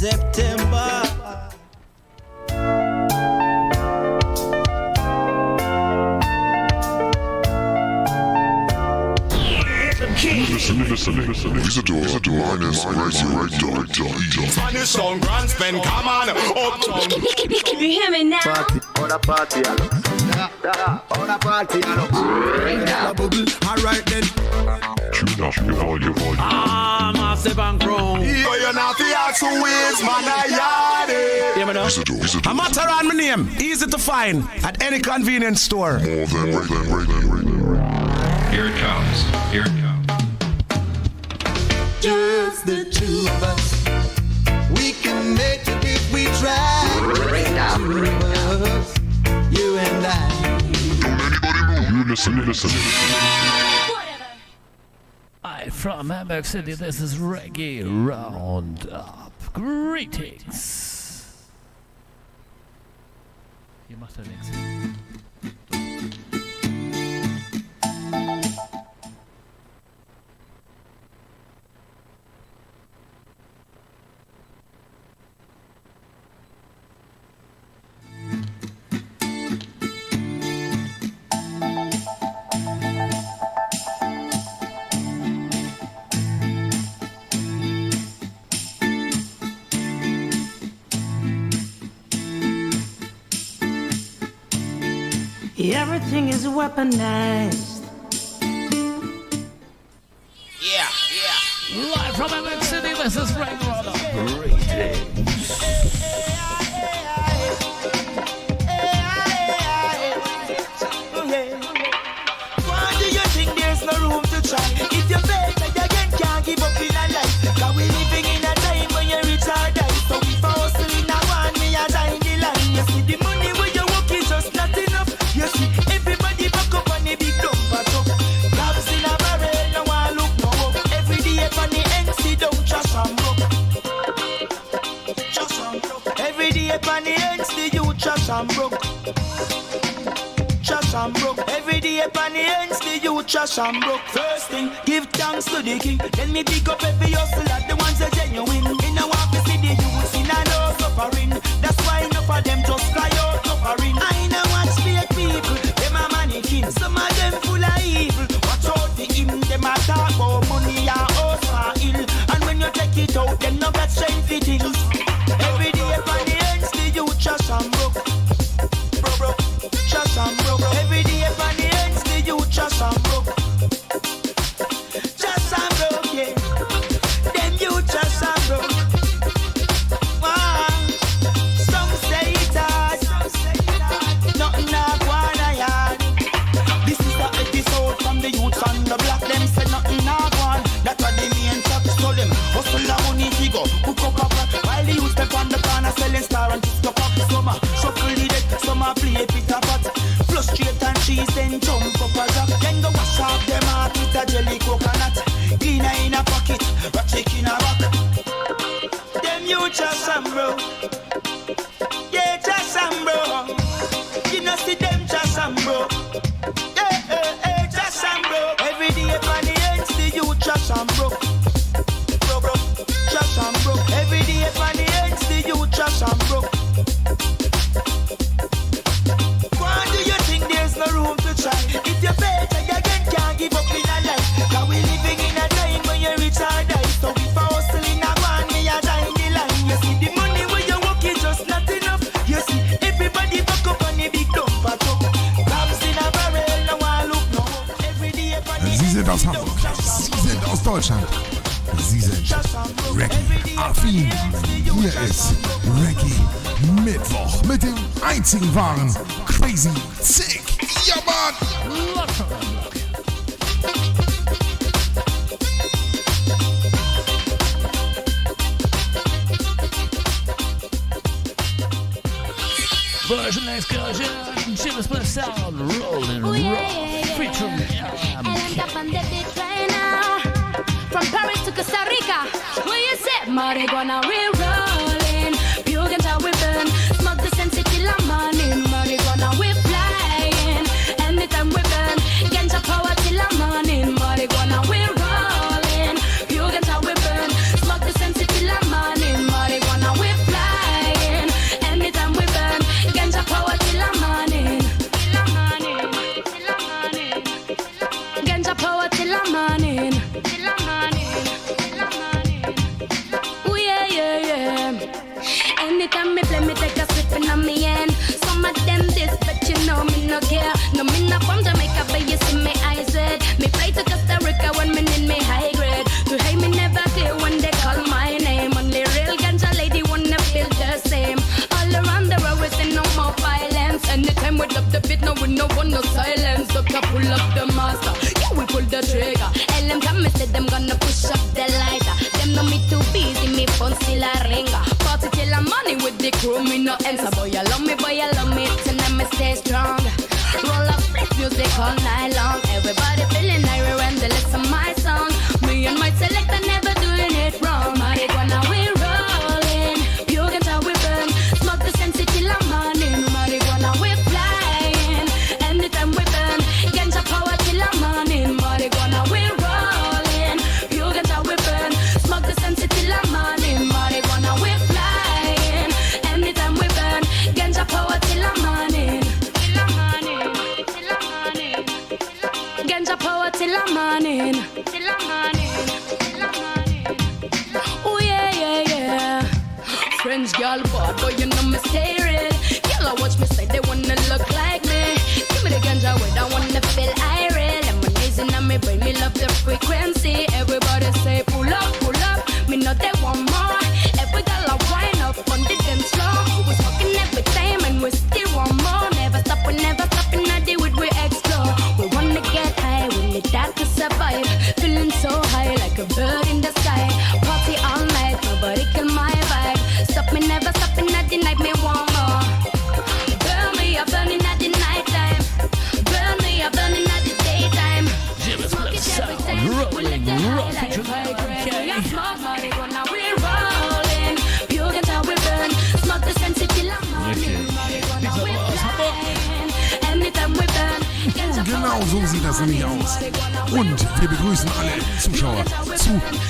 September. Listen. Visit -radio.de. Spanish sound grand spend, come on, uptown. You hear me now? Party, Alright then. Tune up your volume. Massive and grown. You're not the ask who is man I Visit I'm not around my name. Easy to find at any convenience store. more than radio. Here it comes. Just the two of us. We can make it if we try. Two of us, you and I. You listen. Hi, from Hamburg City, this is Reggae Roundup. Greetings. Hier macht er nichts. Everything is weaponized. Yeah. Live from Hamburg City, this is Reggae Roundup. Greetings. Why do you think there's no room to try? If you fail, again can't give up in a life. Cause we living in a time when you reach our die. So if I hustle in a one, me a die in the line. You see the money where you work is just not enough. You see everybody back up on the big dumper truck. Cabs in a barrel, no one look no up. Every day on the NC down, trash and broke. Every day on the NC, you trash and broke. Trash and broke. Every day upon the ends, the youth trash and broke. First thing, give thanks to the king. Then me pick up every hustle at the ones that genuine. In a walk to see the youth in a no suffering. That's why enough of them just cry out suffering. I know watch fake people, them a mannequin. Some of them full of evil. Watch out the him, them a talk about money and house and ill. And when you take it out, them no got strength for things. Every day upon the ends, the youth trash and broke. Trash and broke. Every day upon the ends, the youth trash and broke. Trash and broke, yeah. Them youth trash and broke. Wow. Some say it hard. Nothing like one I had. This is the episode from the youth and the black. Them say nothing like one. That's what the main top told them. Hustle the money figure. Hook up a pot. While the youth step on the corner selling star and disco pop. Some a shuffle the deck. Some a play pita pot. Frustrate and cheese, then jump up a drop. Then go wash off them heart with a jelly coconut. Cleaner in a pocket, ratchet in a rock. Them you trash and bro. Yeah, trash and bro. You know see them trash and bro. Yeah, trash and bro. Every day upon the ends, the you trash and bro. Bro, trash and bro. Every day upon the ends, the you trash and bro. No room to try. If you fail, again can't give up in a life. Cause we living in a time when you reach our die. So if I hustle in a one, me a die in the line. You see the money where you work is just not enough. You see everybody back up on the big dumper truck. Cabs in a barrel, no one look no up. Every day upon the Sie sind aus Hamburg. Sie sind aus Deutschland. Sie sind Reggae-affin. Hier ist Reggae Mittwoch mit dem einzigen wahren Crazy Sick. Ja, Mann! Version excursion, Chillers Play Sound, Rolling Rock, featuring From Paris to Costa Rica, where you say marijuana we're rolling, pure ganja we burn, smoke the sense till I'm morning, marijuana we flying, anytime we burn, ganja power till I'm morning, marijuana we're rolling, pure ganja we burn, smoke the sense till I'm morning, marijuana we la ringa. Party till I'm money with the crew, me no answer. Boy, you love me, tonight me stay strong. Roll up music all night long. Everybody feeling irate when they listen to my song. Me and my selector never doing it wrong. Marijuana we rolling, pure ganja we burn. Smoke the sense till I'm morning. Marijuana we flying, anytime we burn. Ganja power till I'm morning. Marijuana we rolling, pure ganja we burn. Smoke the sense till I'm morning. Marijuana we flying, anytime we burn. Ganja power till I'm morning. Ganja power till I'm morning. Oh yeah. Friends, girl, bad, but you know me stay real. Girl, I watch me say they wanna look like me. Give me the ganja with I wanna feel irate. Lemonade and me brain, me love the frequency. Everybody say pull up. Me know they want more. Every girl I wind up on the dance floor. We smoking every time and we still want more. Never stop, we never stop, and I do it, we explore. We wanna get high, we need that to survive. Feeling so high like a bird in the sky. Party all night, nobody kill my vibe. Stop me, never stop, and at the night me want more. Burn me up, burning at the night time. Burn me up, burning at the daytime. Smoke it every time, we let the highlight vibrate. We smoke marijuana, we rolling. Pure ganja we burn. Smoke the sense till I'm morning. Marijuana we flying. Anytime we burn. Genau so sieht das nämlich aus. Und wir begrüßen alle Zuschauer,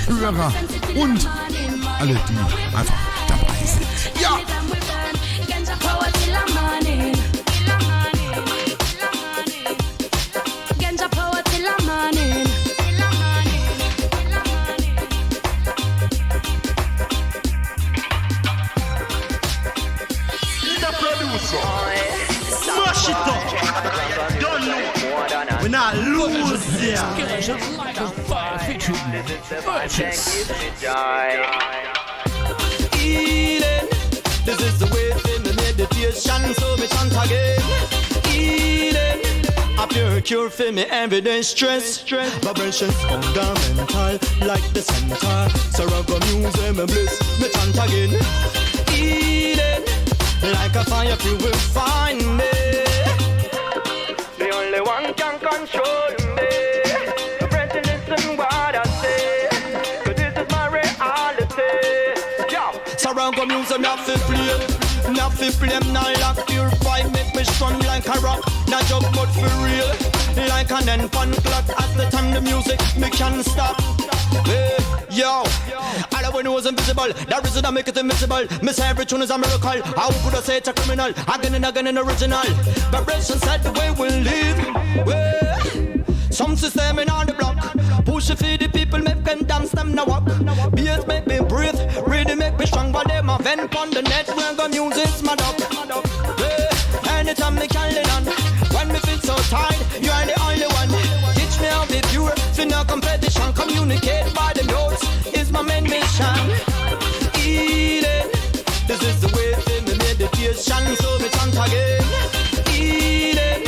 Zuhörer und alle, die einfach dabei sind. Ja! Ganja power till I'm morning. Ganja power till I'm morning. Smash it up. Don't know. We not lose ya. Like a fire featuring Purchase. Healing. This is the way in the meditation, so me chant again. Healing. A pure cure for me everyday stress. Vibrations fundamental like the center. So rock music me bliss, me chant again. Healing. Like a fire you will find me. The only one can control me. The friend to listen what I say, 'cause this is my reality. Yeah. Surround the music, me have to play. Not fi flame, not like purify. Make me strong like a rock. Not joke but for real. Like an end fun clock. At the time the music, me can't stop. Hey, yo, all I want know is invisible. That reason I make it invisible. Miss every tune is a miracle. How could I say it's a criminal? Again and again an original. Vibration said the way we live. Well, some system in on the block. Push it for the people, make them dance, them now walk. Beats make me breathe, really make me strong. But them a vent on the net, when the music's my dog. Well, anytime me can lean on. When me feel so tired, you are the only one. Teach me how to be pure, for no competition. Communicate by the notes is my main mission. Eating, this is the way in the meditation, so me chant again. Eating,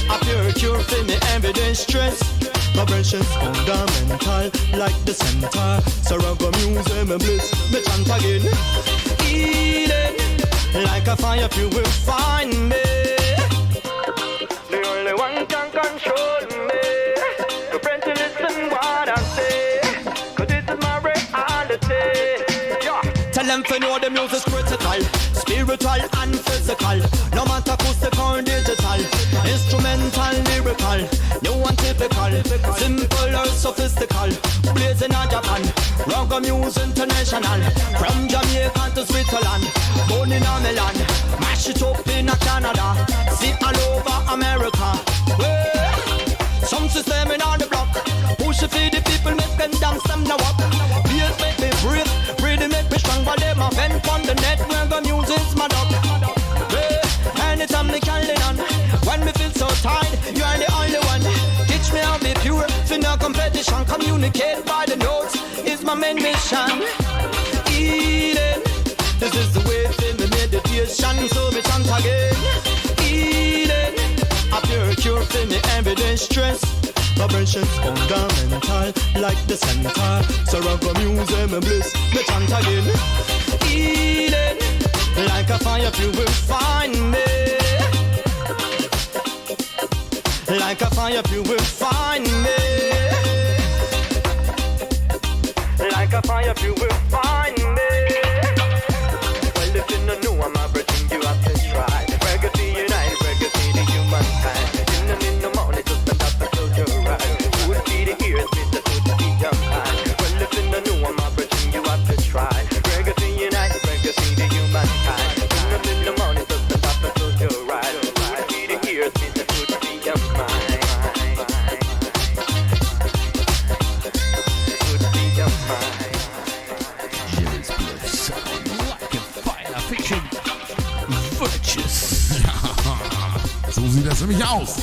a pure cure for me everyday stress. Vibrations fundamental like the center. So rock music me bliss, me chant again. Eating, like a fire you will find me. The only one can control me. The friend to listen what I say, 'cause this is my reality. Yeah. Tell them to know the music's critical, spiritual and physical. No matter acoustic or digital, instrumental, lyrical, new and typical, simple or sophistical. Blazing on Japan, rock music international. From Jamaica to Switzerland, born in Milan, mash it up in Canada, see all over America. Well, some system in on the block, push it for the people, make them dance, them now up. Beats make me breathe, really make me strong. But them a vent on the net, where the music's my dog. Well, anytime me can lean on. When me feel so tired, you are the only one. Teach me how to be pure, for no competition. Communicate by the notes is my main mission. Eating, this is the way in the meditation, so me chant again. Eating, a pure cure for me everyday stress. Vibrations fundamental like the center. So rock music me bliss, me chant again. you will find me. Like a fire you will find me. Like a fire you will find me. Well, if you don't know I'm everything you have to try. Reggae to unite, reggae to the humankind. In the morning just stand up and close your eyes. You will see the ears, Mr. To the young kind. Well, if you don't know I'm everything you have to try. Reggae to unite, reggae to the humankind. In the morning just stand up and close your eyes. You will see the ears, Mr. To the young mind. So sieht das nämlich aus.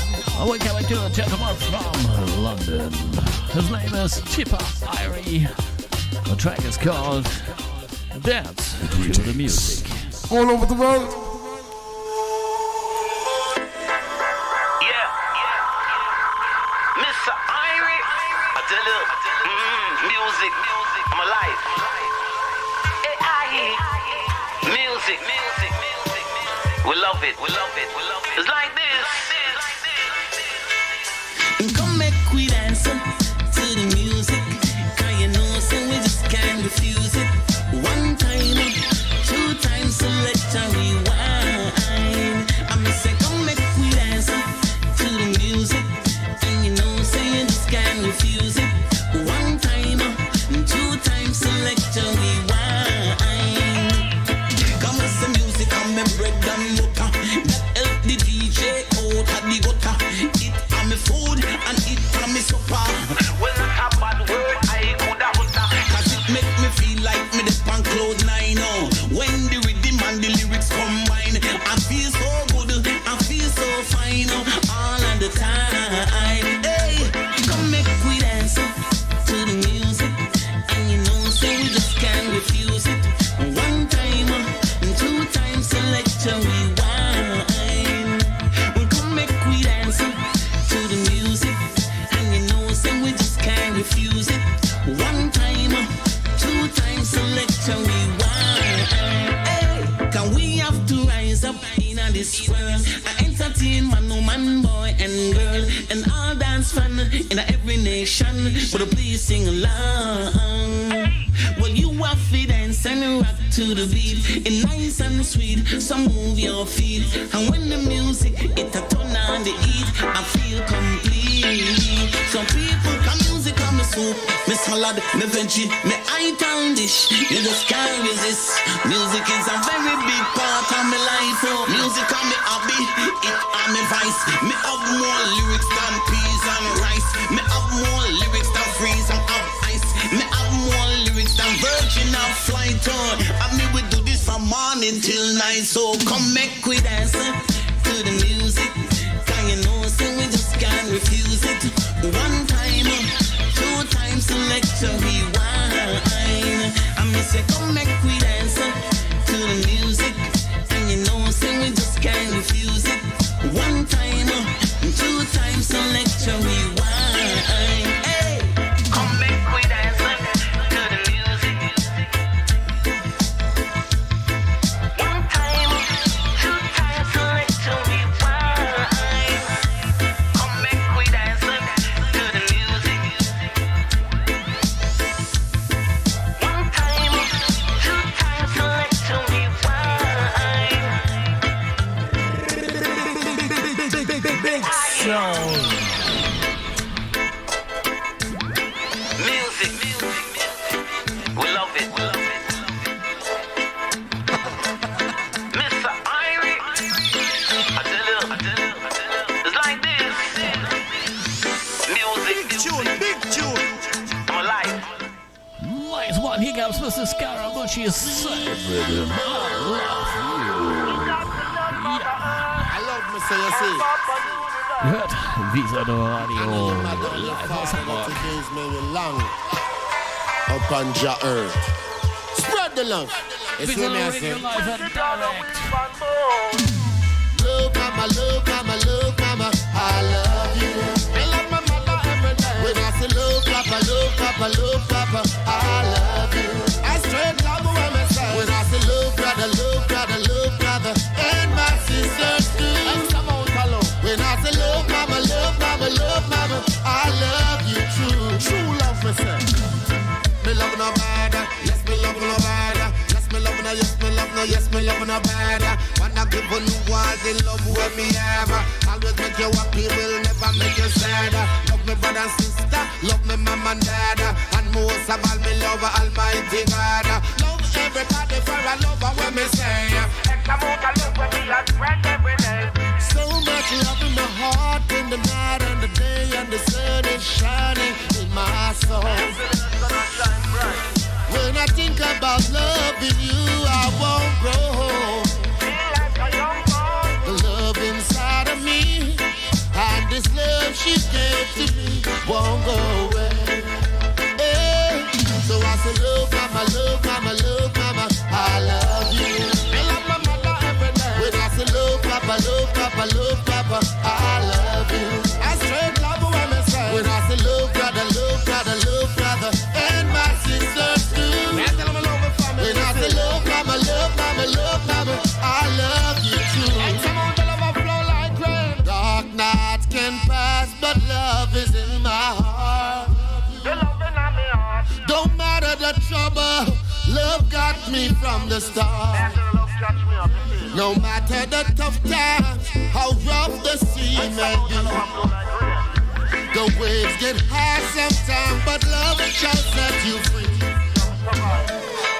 We're coming to a gentleman from London. His name is Tipper Irie. The track is called Dance to the Music. All over the world. Mr. Irie, I tell you, music, I'm alive. Music, we love it, It's like this. Come make we dance to the music. Cause you know, so we just can't refuse it. One time, two times, select and rewind. I'm say, come make we dance to the music. And you know, so you just can't refuse it. One time, two times, select and rewind. Come with some music, come and break down mocha. That help the DJ out at the gutter. It on me food and it on me supper. Well, not a bad word, I coulda utter. Cause it make me feel like me the pan cloud nine. Oh, when the rhythm and the lyrics combine, I feel so good, I feel so fine. Oh, all of the time. Hey, come make we dance to the music. And you know, so we just can't refuse it. One time, two times, select and rewind. Come make we dance to the music. And you know, so we just can't refuse it. One time, two times, select and rewind. Hey, can we have to rise up in this world? I entertain man, no man, boy and girl, and all dance fun in every nation. But please sing along. Well, you have to dance and rock to the beat. It's nice and sweet, so move your feet. And when the music, it a turn on the heat, I feel complete. Some people come music on me soup, me salad, me veggie, me item dish. You just can't resist. Music is a very big part of my life. Oh, music on me hobby, it on me vice. Me have more lyrics than peas and rice. Me have more lyrics than freeze and have ice. Me have more lyrics than virgin and flight on. And me we do this from morning till night. So come make we dance to the music. Can you know, so we just can't refuse it. One time, two times, select and rewind. And me say come make we dance to the music. And you know, so we just can't refuse it. One time, two times, select and rewind. Hey, come make we dance to the music. One time, two times, select and rewind. Come make we dance to the music. One time, two times, select and rewind. Big show. Music, we love it, Mr. Irie, I tell you, it's like this. Music, big tune, I'm alive. Nice one. Here comes Mr. Scaramucci's same rhythm. I love you. me say you see. Hört Visa do Radio live aus Hamburg. Long upon your earth. Spread the love. Visa Radio live and direct. Love mama, love mama, love mama, I love you. I love my mother every day. When I say love papa, love papa, love papa, I love you. I straight love when I say. When I say love brother, love brother, love brother, no, yes, me love, no, yes, me love, no bad. Wanna give you all the love when me have. Always make you happy, will never make you sad. Love me brother and sister, love me mama and dad. And most of all, me love Almighty God. Love everybody for a lover when me say. Extra amount of love when me a spread every day. So much love in my heart in the night and the day, and the sun is shining in my soul. When I think about loving you, I won't grow. The love inside of me, and this love she gave to me won't go away. Hey. So I say, love mama, love mama, love mama, I love you. I love my mother every day. When I say love papa, love papa, love papa, I love you. I straight love when I say. When I say love brother, love brother, love brother, and my sisters too. When I say love mama, love mama, love mama, I love you too. And some of the love flow like rain. Dark nights can pass, but love is in my heart. The love in my heart. Don't matter the trouble, love got me from the start. No matter the tough times, how rough the sea may be. The waves get high sometimes, but love shall set you free.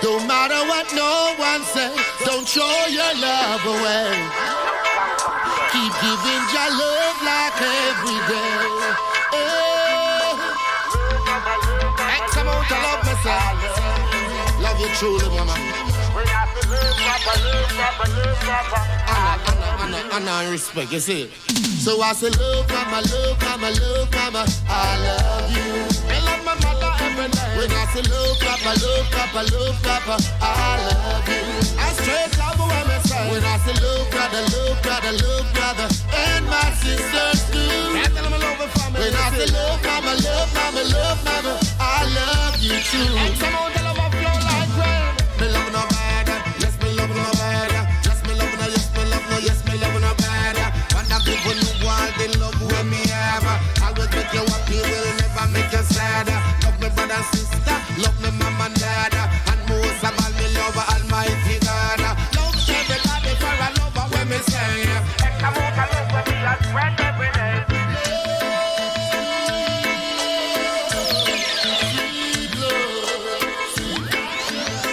No matter what no one says, don't throw your love away. Keep giving your love like every day. X amount of love myself. Love you truly, mama. Anna, respect, you see. So I say love mama, love mama, love mama, I love you. I love my mother every day. When I say love papa, love papa, love papa, I love you. I straight love when I say. When I say love brother, love brother, love brother, and my sisters too. When I say love mama, love mama, love mama, I love you too. And some of the love flow like rain. Me love no bad, yes me love no bad. Yes me love no, yes me love no, yes me love no bad. Wanna give you all the love when me have. Always make you happy, will never make you sad. Love me brother and sister, love me mama and dad, and most of all me love Almighty God. Love everybody for a lover when me say. Extra amount of love when me a spread every day.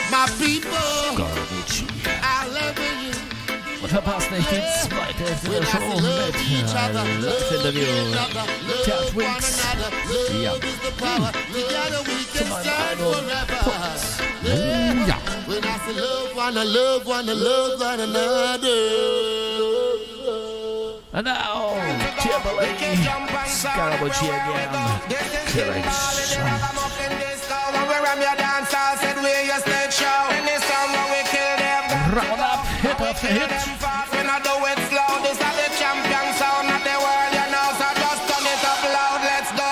My people, I love you. Und verpasst nicht die zweite Hälfte der Show mit Live-Interview Cat Wings. Ja. Zu meinem Album Puls. Ja. When I say love one, I love one, I love one another. And now, Timberlake, Scaramucci again, killing some. Round up, hit after hit. When I do it slow, this is the champion sound of the world, you know, so just turn it up loud, let's go.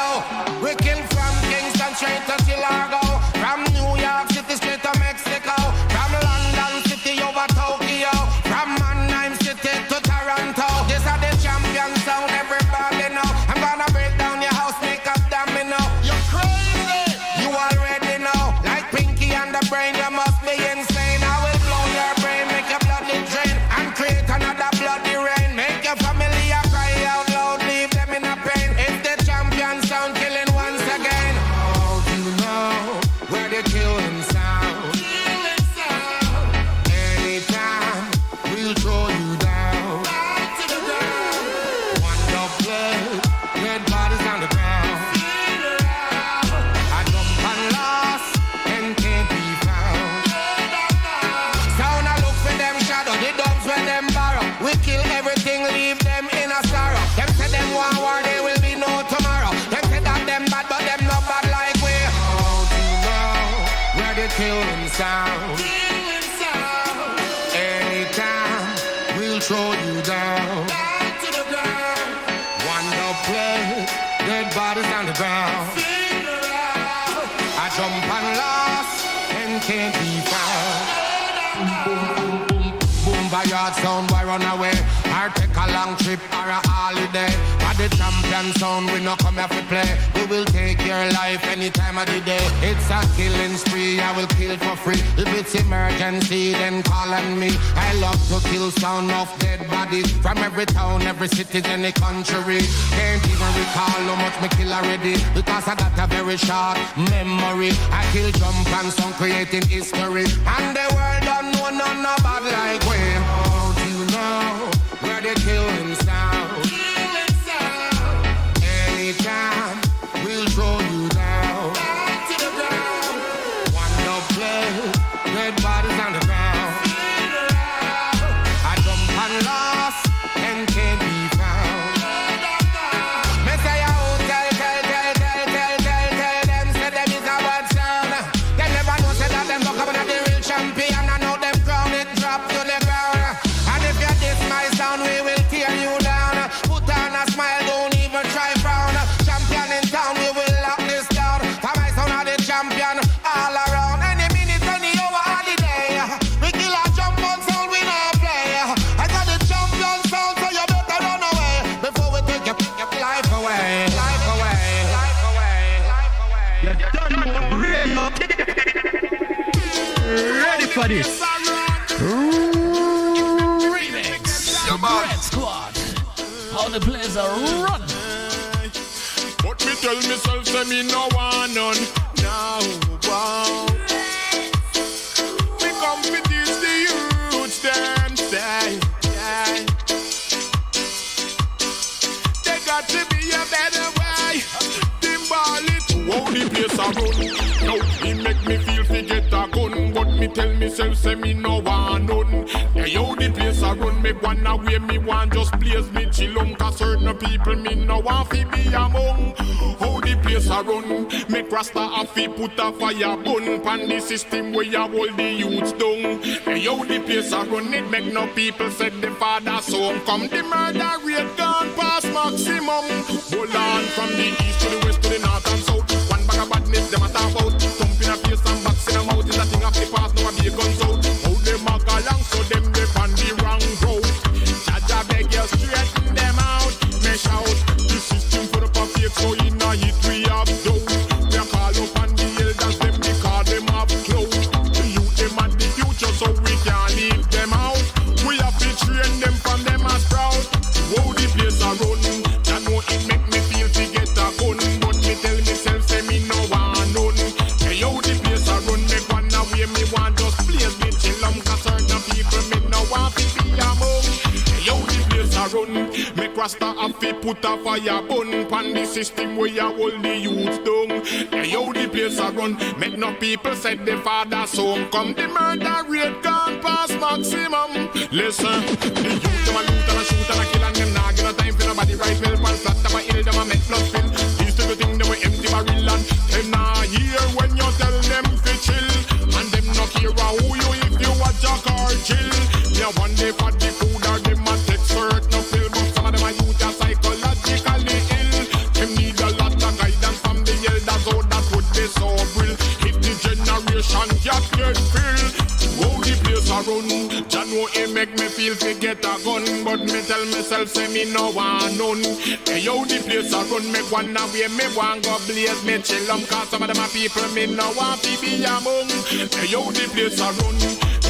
We kill from Kingston straight to Chicago, from New York City straight to Mexico, from London City over Tokyo, from Mannheim City to Toronto. This is the champion sound, everybody know. I'm gonna break down your house, make up domino. You're crazy, you already know. Like Pinky and the Brain, you must be insane. I will blow your brain, make your bloody drain, and create another bloody rain. Make your family a cry out loud, leave them in a pain. It's the champion sound killing once again. Oh, you know where the killing sound. Anytime we'll throw you down. One dog blood, dead bodies on the ground. I jump and lost and can't be found. Sound I look for them shadow, the dogs when them borrow. We kill everything, leave them in a sorrow. Them say them want war, there will be no tomorrow. Them say that them bad, but them not bad like we. Oh, you know where the killing sound. Anytime we'll throw you down. One dog play, dead bodies on the ground. I jump and lost and can't be found. Boom, boom, boom, boom, by yard sound, why run away? or take a long trip or a holiday. For the champion sound, we no come here to play. We will take your life any time of the day. It's a killing spree, I will kill for free. If it's emergency, then call on me. I love to kill sound of dead bodies from every town, every city, any country. Can't even recall how much me kill already, because I got a very short memory. I kill jump and sound creating history, and the world don't know none nobody like we. Oh, do you know where they killing sound? Anytime we'll throw you down to the ground. One no play, dead bodies on the ground. I jump and lost and can't be found. Me say oh, tell them, say them is a bad sound. They never know say that them go coming at the real champion. I know them crown it drop to the ground. And if you diss my sound, we will tear you down. Put on a smile, don't even try frown. Champion in town, we will lock this down. For my sound are the champion all around. Any minute, any hour, any day. We kill a jump on sound, we not play. I got the champion sound, so you better run away before we take your life away. Life away. Life away. Life away. You done radio. Ready for this? Remix. Red Squad. How the players are run. But me tell myself, say me no want none. Now, wow. Me come to teach the youths them say, they got to be a better way. Timbal it, wow, the place a run. Now he make me feel fi get a gun, but me tell myself, say me no want none. Yeah, yo, the place a run, me wanna way me want just blaze me chillum. Cause certain people me no want fi be among. How the place a run, make Rasta a fi put a fire bun pan the system where you hold the youths down. Yeah, yo, the place a run, it make no people say the father son. Come the murder rate gone past maximum. Hold on from the east to the west to the north and south. One bag of badness them a talk about. Thump in a face and box in a mouth is a thing of the past. Now a be guns out. How them a go along so them they on the wrong road. Jaja beg you straighten them out. Me shout the system for the fake so in a hit we have dough. We a call up on the elders them because them have clothes. The youth them at the future so we can't leave them out. We have to train them from them as proud. How the place a run. I know it make me feel to get a gun, but me tell myself say me no want none. Hey yo, the place a run, me wanna way me want just blaze me chillum. Cause certain people me no want to be among. Hey yo, the place a run, make Rasta have to put a fire bun pan the system where you hold the youths down. Hey yo, the place a run, make no people say the father son. Come the murder rate gone past maximum. Listen, the youth them a loot and a shoot and a kill and them nah give no time for nobody right well pan flat. Them a ill, them a make blood spill. These two things them we empty barrel and them nah hear when you tell them to chill. And them no care who you if you watch a car chill. Yeah, one day for the food or them a take hurt no pill. But some of them a youth are psychologically ill. Them need a lot of guidance from the elders. So that would be so real. If the generation just get filled. How the place a run. Jah know it make me feel to get a gun, but me tell myself say me no want none. Hey yo, the place a run, me wanna way me want go blaze me chillum. Cause some of them a people me no want to be among. Hey yo, the place a run,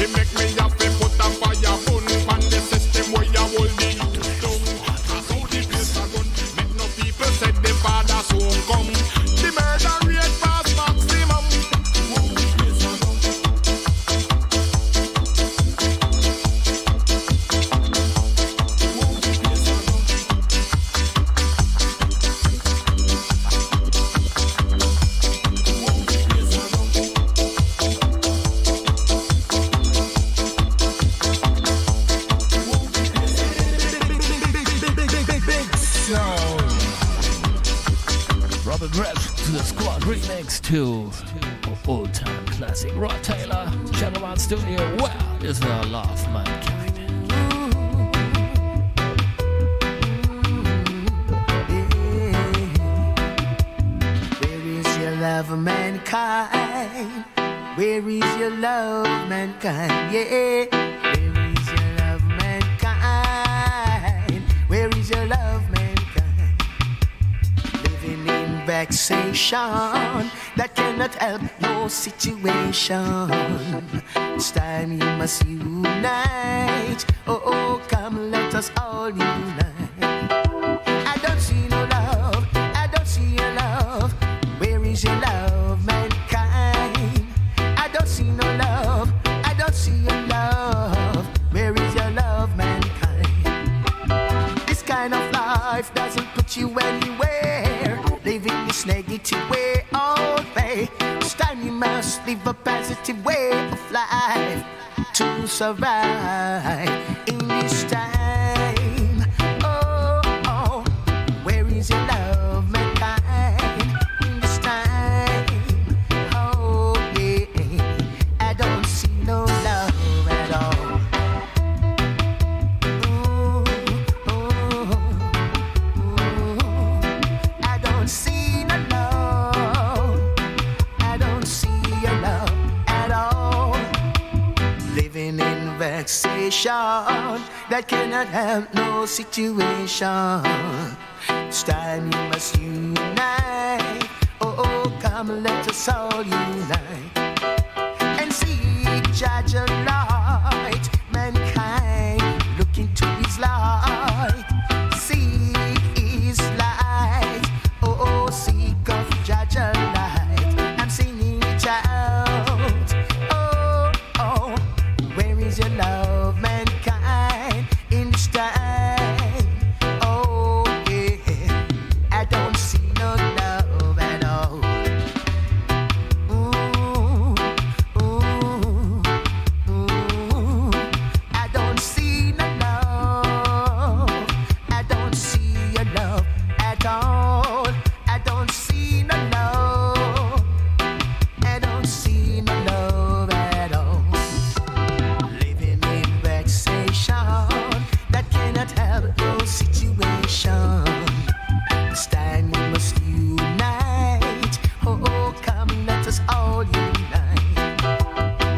it make me have to put a fire bun on the system where you hold the youth down. Cause how the place a run, make no people say the father soon come. The murder rate past maximum. How the place a run. To the squad remix to old time classic Rod Taylor, Shadow Studio. Wow, this is our love, mankind. Where is your love, mankind? Where is your love, mankind? Yeah, where is your love, mankind? vexation that cannot help no situation. It's time you must unite. Oh, oh, come, let us all unite. I don't see no love, I don't see your love. Where is your love, mankind? I don't see no love, I don't see your love. Where is your love, mankind? This kind of life doesn't put you anywhere. Living this negative way all day. This time you must live a positive way of life to survive in this time. Oh, oh, where is your love, mankind? In this time, oh yeah, I don't see no love at all. Ooh, ooh, ooh, I don't see no love. I don't see your love at all. Living in vexation that cannot help no situation. It's time you must unite. Oh, oh, come, let us all unite and seek Judge a light. Mankind, look into his light. Seek his light. Oh, oh, seek of Judge a light. I'm singing it out. Oh, oh, where is your love, mankind, in this time? Oh, yeah, I don't see no love at all. Ooh, ooh, ooh, I don't see no love. I don't see your love at all. I don't see no love. I don't see no love at all. Living in vexation that cannot help no situation. This time we must unite. Oh, oh, come, let us all unite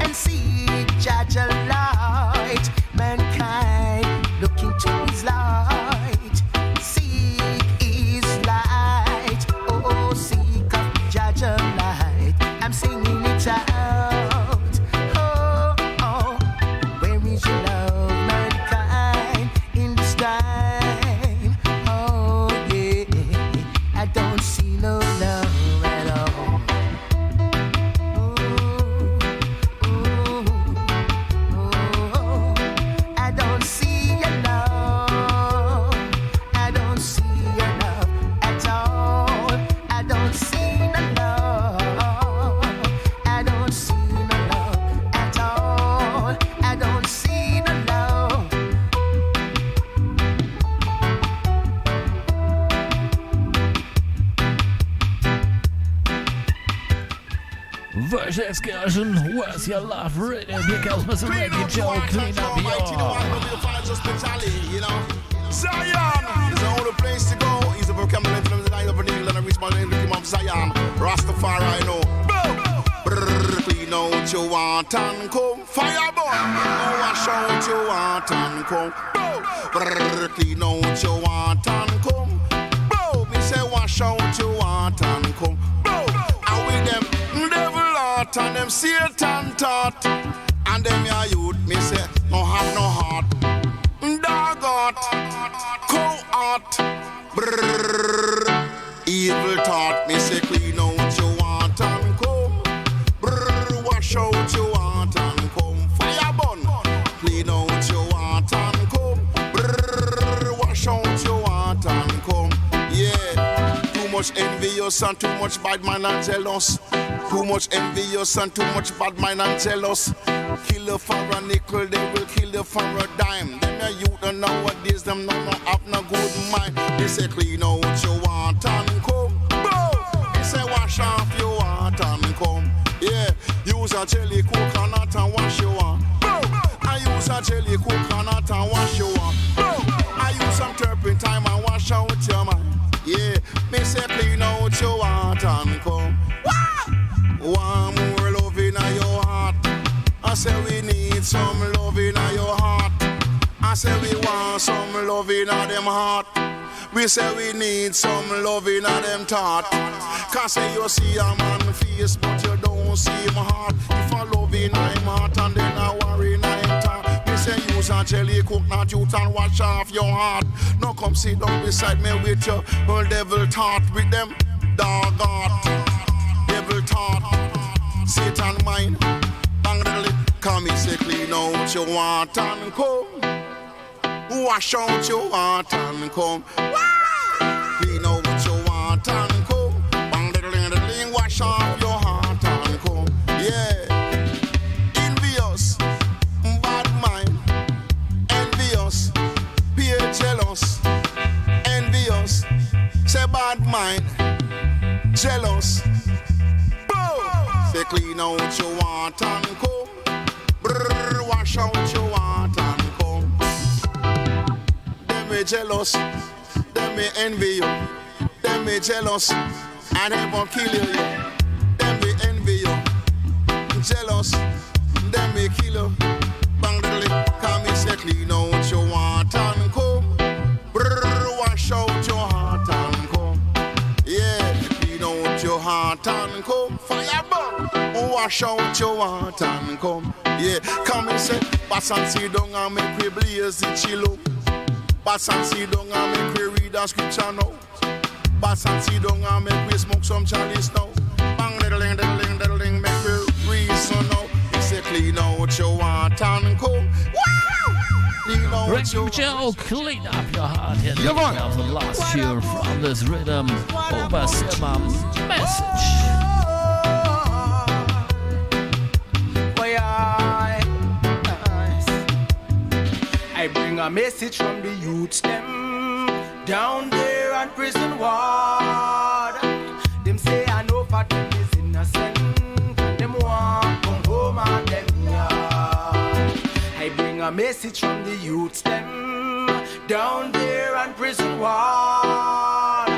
and seek Judge a light. Mankind, look into his light. Seek his light. Oh, oh, seek of Judge a light. I'm singing it out. Oh, oh, where is your love, mankind, in this time? Oh, yeah, I don't see no love at all. Ooh, ooh, I don't see your love. I don't see your love at all. I don't see no love. I don't see no love at all. I don't see no love. Versus Gershon, where's your love? Radio because Mr. Reggae Show, clean up your. Zion is the only place to go. He's a vocabulary from the line of an England and reach my name with him of Zion. Rastafari, I know. Clean out your want and come. Fireball. Wash out your want and come. Clean out your want and come. Me say wash out your want and come. And with them devil heart and them Satan thought. And them your youth, me say, no have no heart. Dog heart, cold heart, evil thought, me say clean out your want and come. Wash out your want and come. Fire burn, clean out your want and come. Wash out your want and come. Yeah, too much envious and too much bad man and jealous. Too much envious and too much bad mind and jealous. Kill you for a nickel, they will kill you for a dime. Them your youth don't nowadays, them no have no good mind. They say clean out your want and come. They say wash off your want and come. Yeah, use a jelly coconut and wash your want. I use a jelly coconut and wash your want. I use some turpentine and wash out your mind. Yeah, me say clean out your want and come. One more love in your heart. I say we need some love in your heart. I say we want some love in them heart. We say we need some loving of them thought. Cause say you see a man face, but you don't see him heart. If a loving I'm heart and then a worry I'm thought. We say use a jelly cook, not youth and wash off your heart. Now come sit down beside me with your old devil thought. With them dog heart, devil thought, Satan mind. Bang the come me say clean out your water and come. Wash out your heart and come. Clean out your heart and come. Bang the wash off your heart and come. Yeah. Envious, bad mind. Envious, peer jealous. Envious, say bad mind. Jealous. Boom. Say clean out your heart and come. Brrr, wash out your heart and come. Them me jealous, them me envy you. Them me jealous, and them won't kill you. Them me envy you. Jealous, them me kill you. Bang the lip, come me say clean out your heart and come. Brrr, wash out your heart and come. Yeah, clean out your heart and come. Fire burn, wash out your heart and come. Yeah, come and say, pass and sit down and make we blaze the chill out. Pass and sit down and make we read the scripture now. Pass and sit down and make we smoke some chalice now. Bang diddling, make we reason now. You say clean out your heart and come. Wow! Reggae Show, clean up your heart. Here we have the last tune from this rhythm. Obersilmer message. I bring a message from the youths them down there on prison ward. Them say I know for them is innocent, and them want come home and them yard. I bring a message from the youths them down there on prison ward.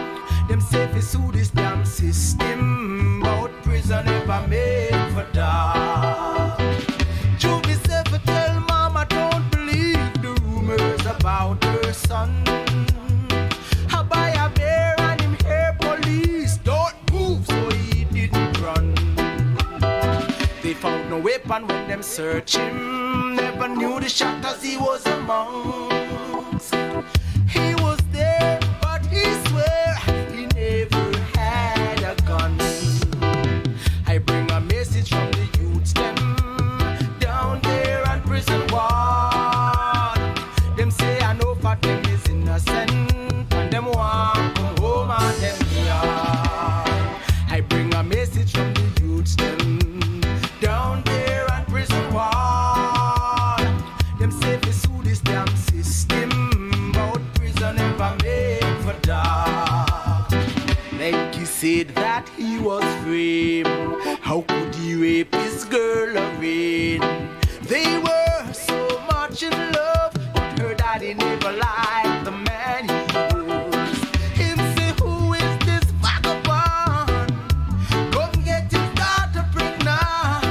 Them say if you sue this damn system, about prison never made for dark. Juvie say for tell mama don't about her son. I buy a bear and him hear police. Don't move, so he didn't run. They found no weapon when them search him. Never knew the shot as he was amongst. He was there, but he swear he never had a gun. I bring a message from the youths them down there on prison wall. Them say I know for them is innocent, and them want come home and them yard. I bring a message from the youths them down there on prison wall. Them say if you sue this damn system, about prison never made for dark. Like he said that he was free, how could he rape his girl Lorraine? They were so much in love. Her daddy never liked the man he was. Him say, who is this vagabond? Come get his daughter pregnant.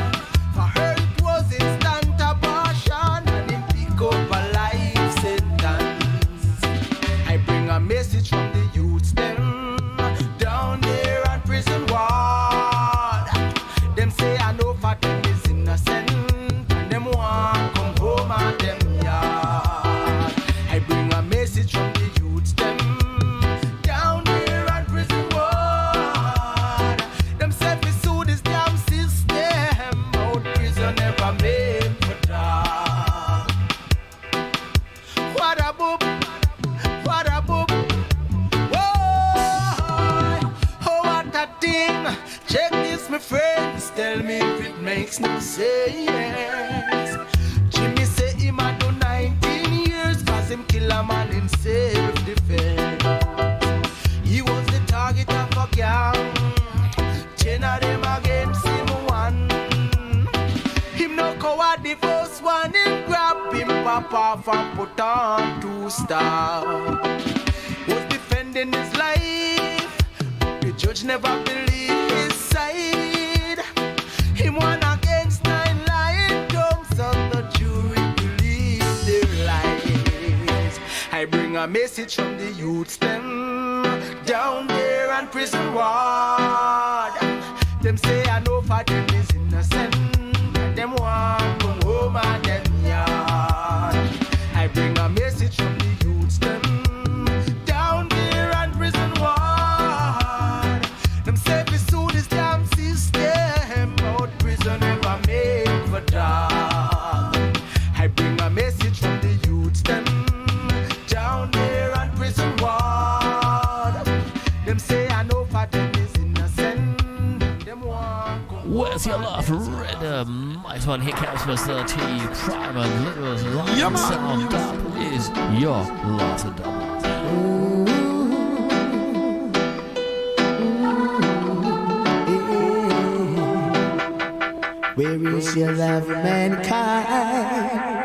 For her it was instant abortion, and him pick up a life sentence. I bring a message from the youths them down there on prison ward. Them say I know for them is innocent, and them want come home and them yard. I bring a message from the youths them down there on prison ward. Them say we sue this damn system, out prison never made for dark. What a boop, what a boop. Whoa, oh what a thing. Check this my friends, tell me if it makes no sense. Jimmy say him a do 19 years, cause him kill a man in self-defense. He was the target of a gang, 10 of them against him one. Him no coward, the first one, him grab him pop off and put on 2 stars. Was defending his life, the judge never believed his side. Him won against 9 lying dogs, and the jury believed their lies. I bring a message from the youths them down there on prison ward. Them say I know for them is innocent, and them want come home and them yard. I bring a message from the youths them down there on prison ward. Them say we sue this damn system, out prison never make for dog. I bring a message from the youths them down there on prison ward. Them say I know for them is innocent. Them want come. Where's your love rhythm? Nice one. Here comes Mr. T. Private Little Yeah, man. Sound. That is your love rhythm. Where is your love, mankind?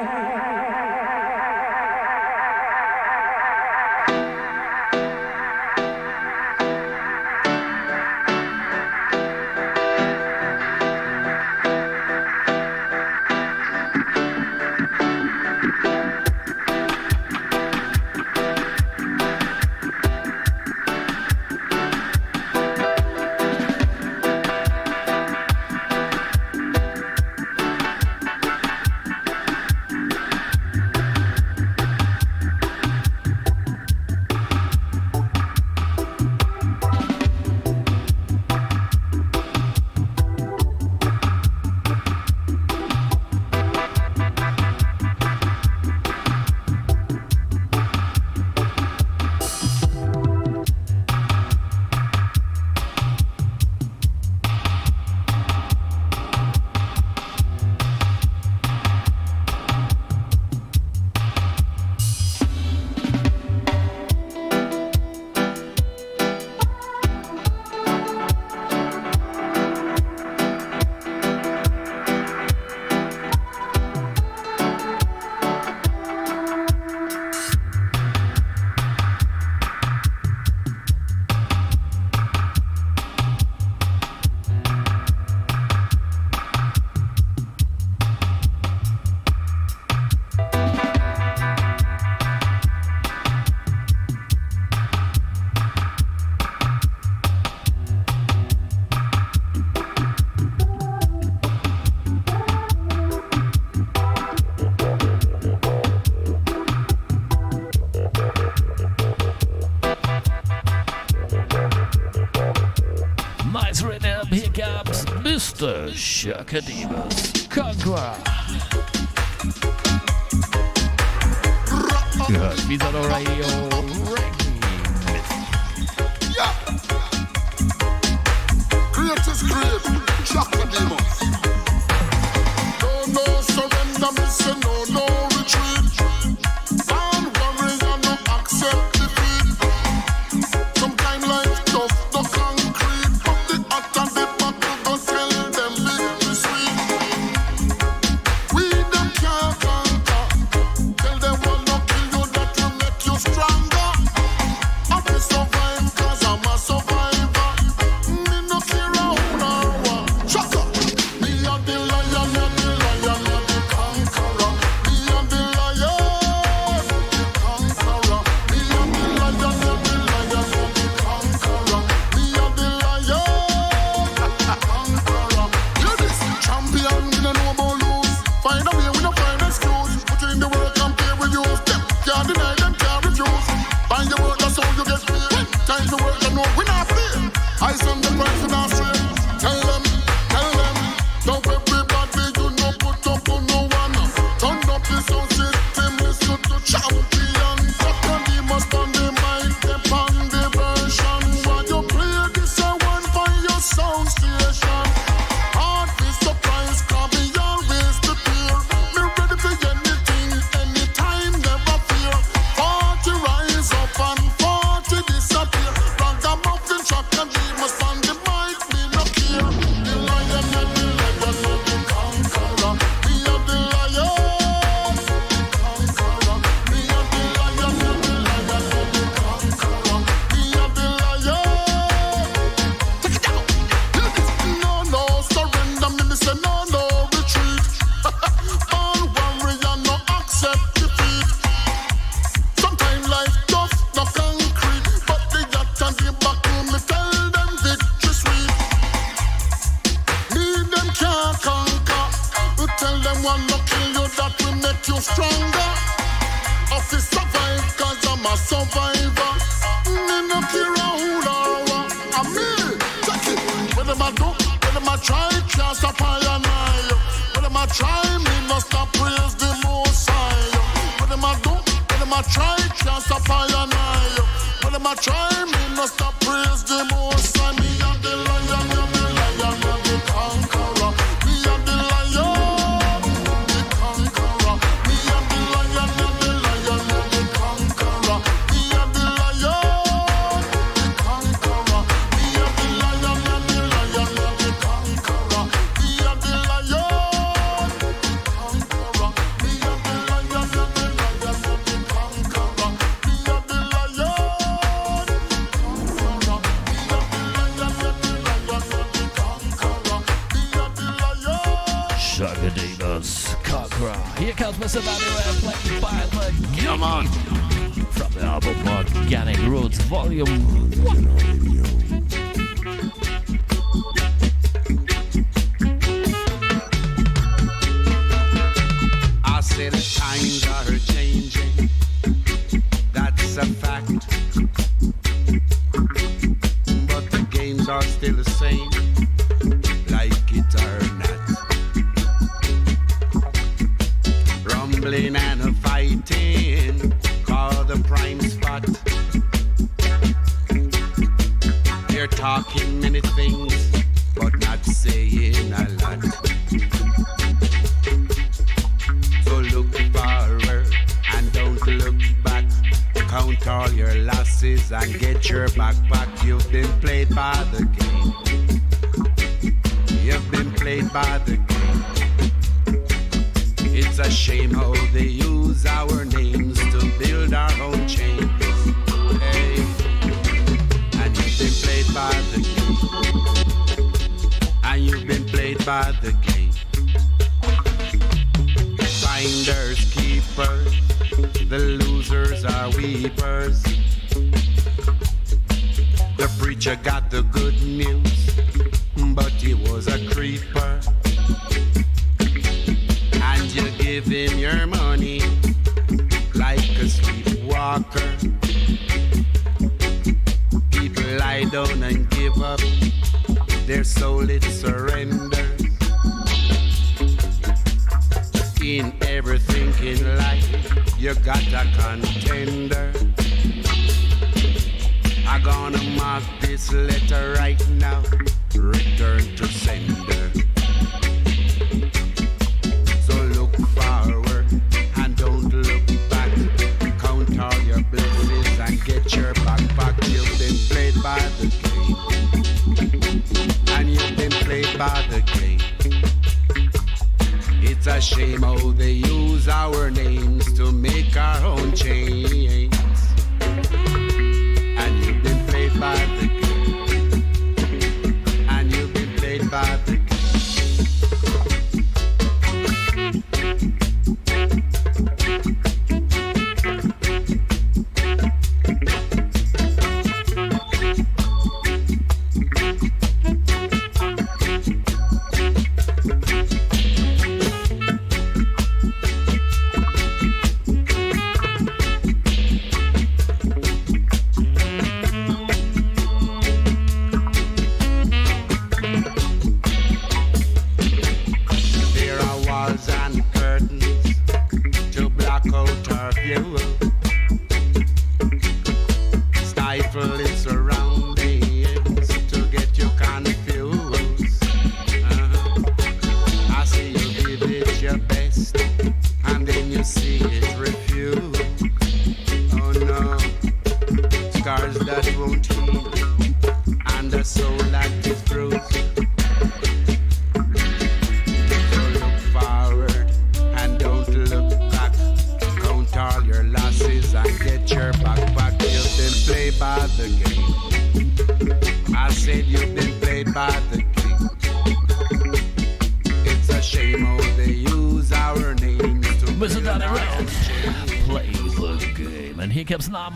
Here comes Mr. Shakadivas Conqueror. Good. Visa the radio. Yeah. Greatest great. Shakadivas. No surrender, me say no retreat. Born warrior, no accept defeat. Sometimes life tough, no concrete. But the hot and the battle, go tell them victory sweet. We them can't conquer. Tell them we'll not kill you, that will make you stronger. I will survive, cause I'm a survivor. Me no care how or what. Shut up. Me and the lion, me and the conqueror. Me and the lion, the conqueror. Me and the lion, the conqueror. Me and the lion, conqueror. Hear this, champion, we don't know about lose. Find a way, we don't find excuse. Put it in the work and play with you. Them can't deny, them can't refuse. Find your work, that's how you get paid. Time to work, you know we not fail. I send the price to our straight. Tell them, don't everybody you know put up on no one. Turn up the sound system, listen to champion. Fuck on the must on the mic, them on the version. While you play this, I want for your sound station. Hard is surprise, can be always prepare. Me ready for anything, anytime, never fear. 40 rise up and 40 disappear. Ragamuffin, shot and dream must on the mic, me no care. The lion and the conqueror. Me and the lion, stronger. I feel survive cause I'm a survivor. Me no care who or what. I mean, check it. What am I do? What am I try? Can't stop I and I. What am I try? Me no stop praise the Most High. What am I do? What am I try? Can't stop I and I. What am I try? Me no stop praise the Most High. Me and the lion, and the lion, and the conqueror. Me and the lion, the conqueror. Me and the lion, and the lion, and the conqueror. Me and the lion, the conqueror. Me and the lion, and the lion, and the conqueror. Me and the lion, conqueror. Me and the lion, and the lion, and the conqueror. Me and the lion, conqueror. Shagadinas Conqueror. Here comes Mr. Daniel playing by the Come on. from the album Organic Roots Volume 1. I say the times are changing, that's a fact. But the games are still the same, like it or not. Rumbling and a fighting for the prime spot. They're talking many things, but not saying a lot. So look forward and don't look back. Count all your losses and get your backpack. You've been played by the game. You've been played by the game. It's a shame how they use our names to build our own chains. Hey, and you've been played by the game. And you've been played by the game. Finders, keepers, the losers are weepers. The preacher got the good news, but he was a creeper. And you give him your money like a sleepwalker. People lie down and give up, their soul it surrenders. In everything in life, you got a contender. I'm gonna mark this letter right now, return to sender. So look forward and don't look back. Count all your blessings and get your backpack. You've been played by the game, and you've been played by the game. It's a shame how they use our names to make our own chains. And you've been played by the game. And you've been played by the game.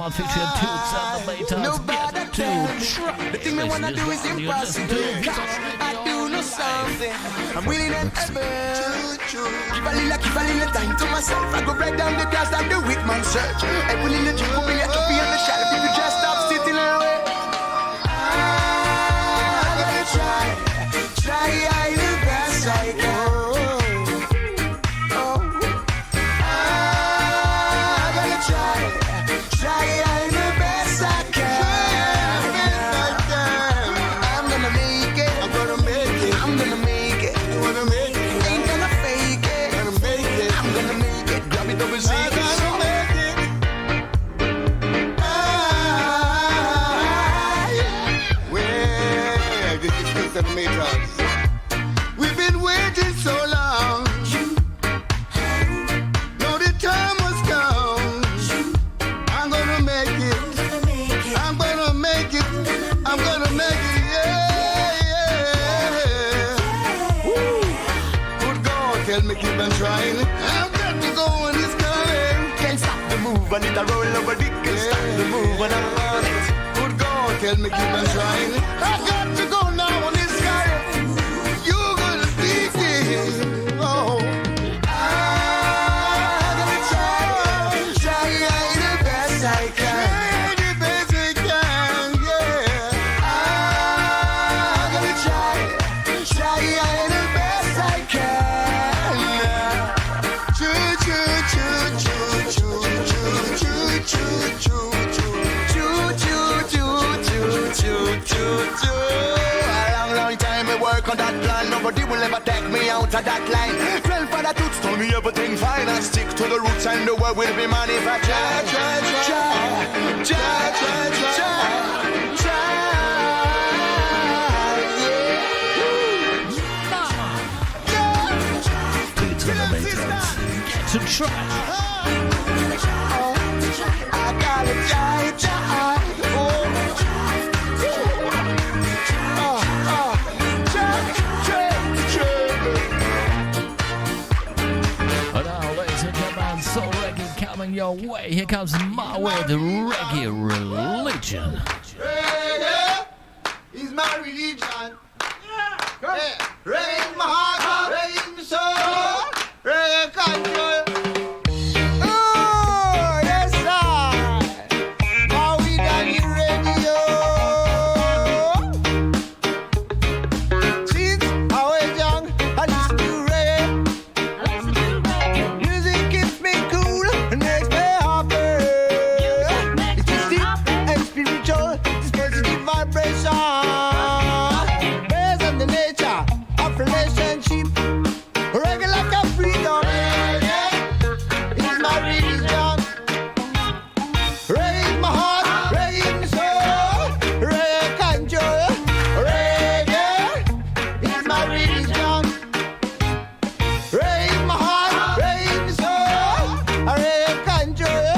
Featuring Toots and the Laters. Get to the thing me wanna do is impossible. I do know something. I'm willing and able. Keep a little time to myself. I go break down the glass like the weak man search. I'm willing to drink, put me a trophy on the shelf. If you just stop sitting away. I'm gonna try the best I can. We've been waiting so long. Now the time has come. I'm gonna make it. I'm gonna make it. I'm gonna make it. Yeah. Woo. Good God, tell me keep on trying. I've got to go in this coming. Can't stop the move and it'll roll over the can't stop the move and I'm on it. Good God, tell me keep on trying. I got to go now on this guy. You're gonna speak it. Oh, I'm gonna try the best I can. try the best I can, yeah. I'm gonna try the best I can. Choo choo choo choo choo choo choo choo choo. A long time I work on that plan. Nobody will ever take me out of that line. Grandfather Toots told me everything fine. I stick to the roots and the world will be manufactured. Get to try. I gotta try. And now, ladies and gentlemen, soul reggae coming your way. Here comes my way, the reggae religion. Reggae is my religion. Reggae is my heart. Reggae is my soul. Reggae control. Oh, yes, sir. How we done in radio? Since I was young, I listened to reggae. Music keeps me cool and makes me happy. It is deep and spiritual, this positive vibration. Based on the nature of relationship. Reggae like a freedom. Reggae is my religion. Reggae is my heart. Reggae is my soul. Reggae control. Reggae is my religion. Reggae is my heart. Reggae is my soul. Reggae control.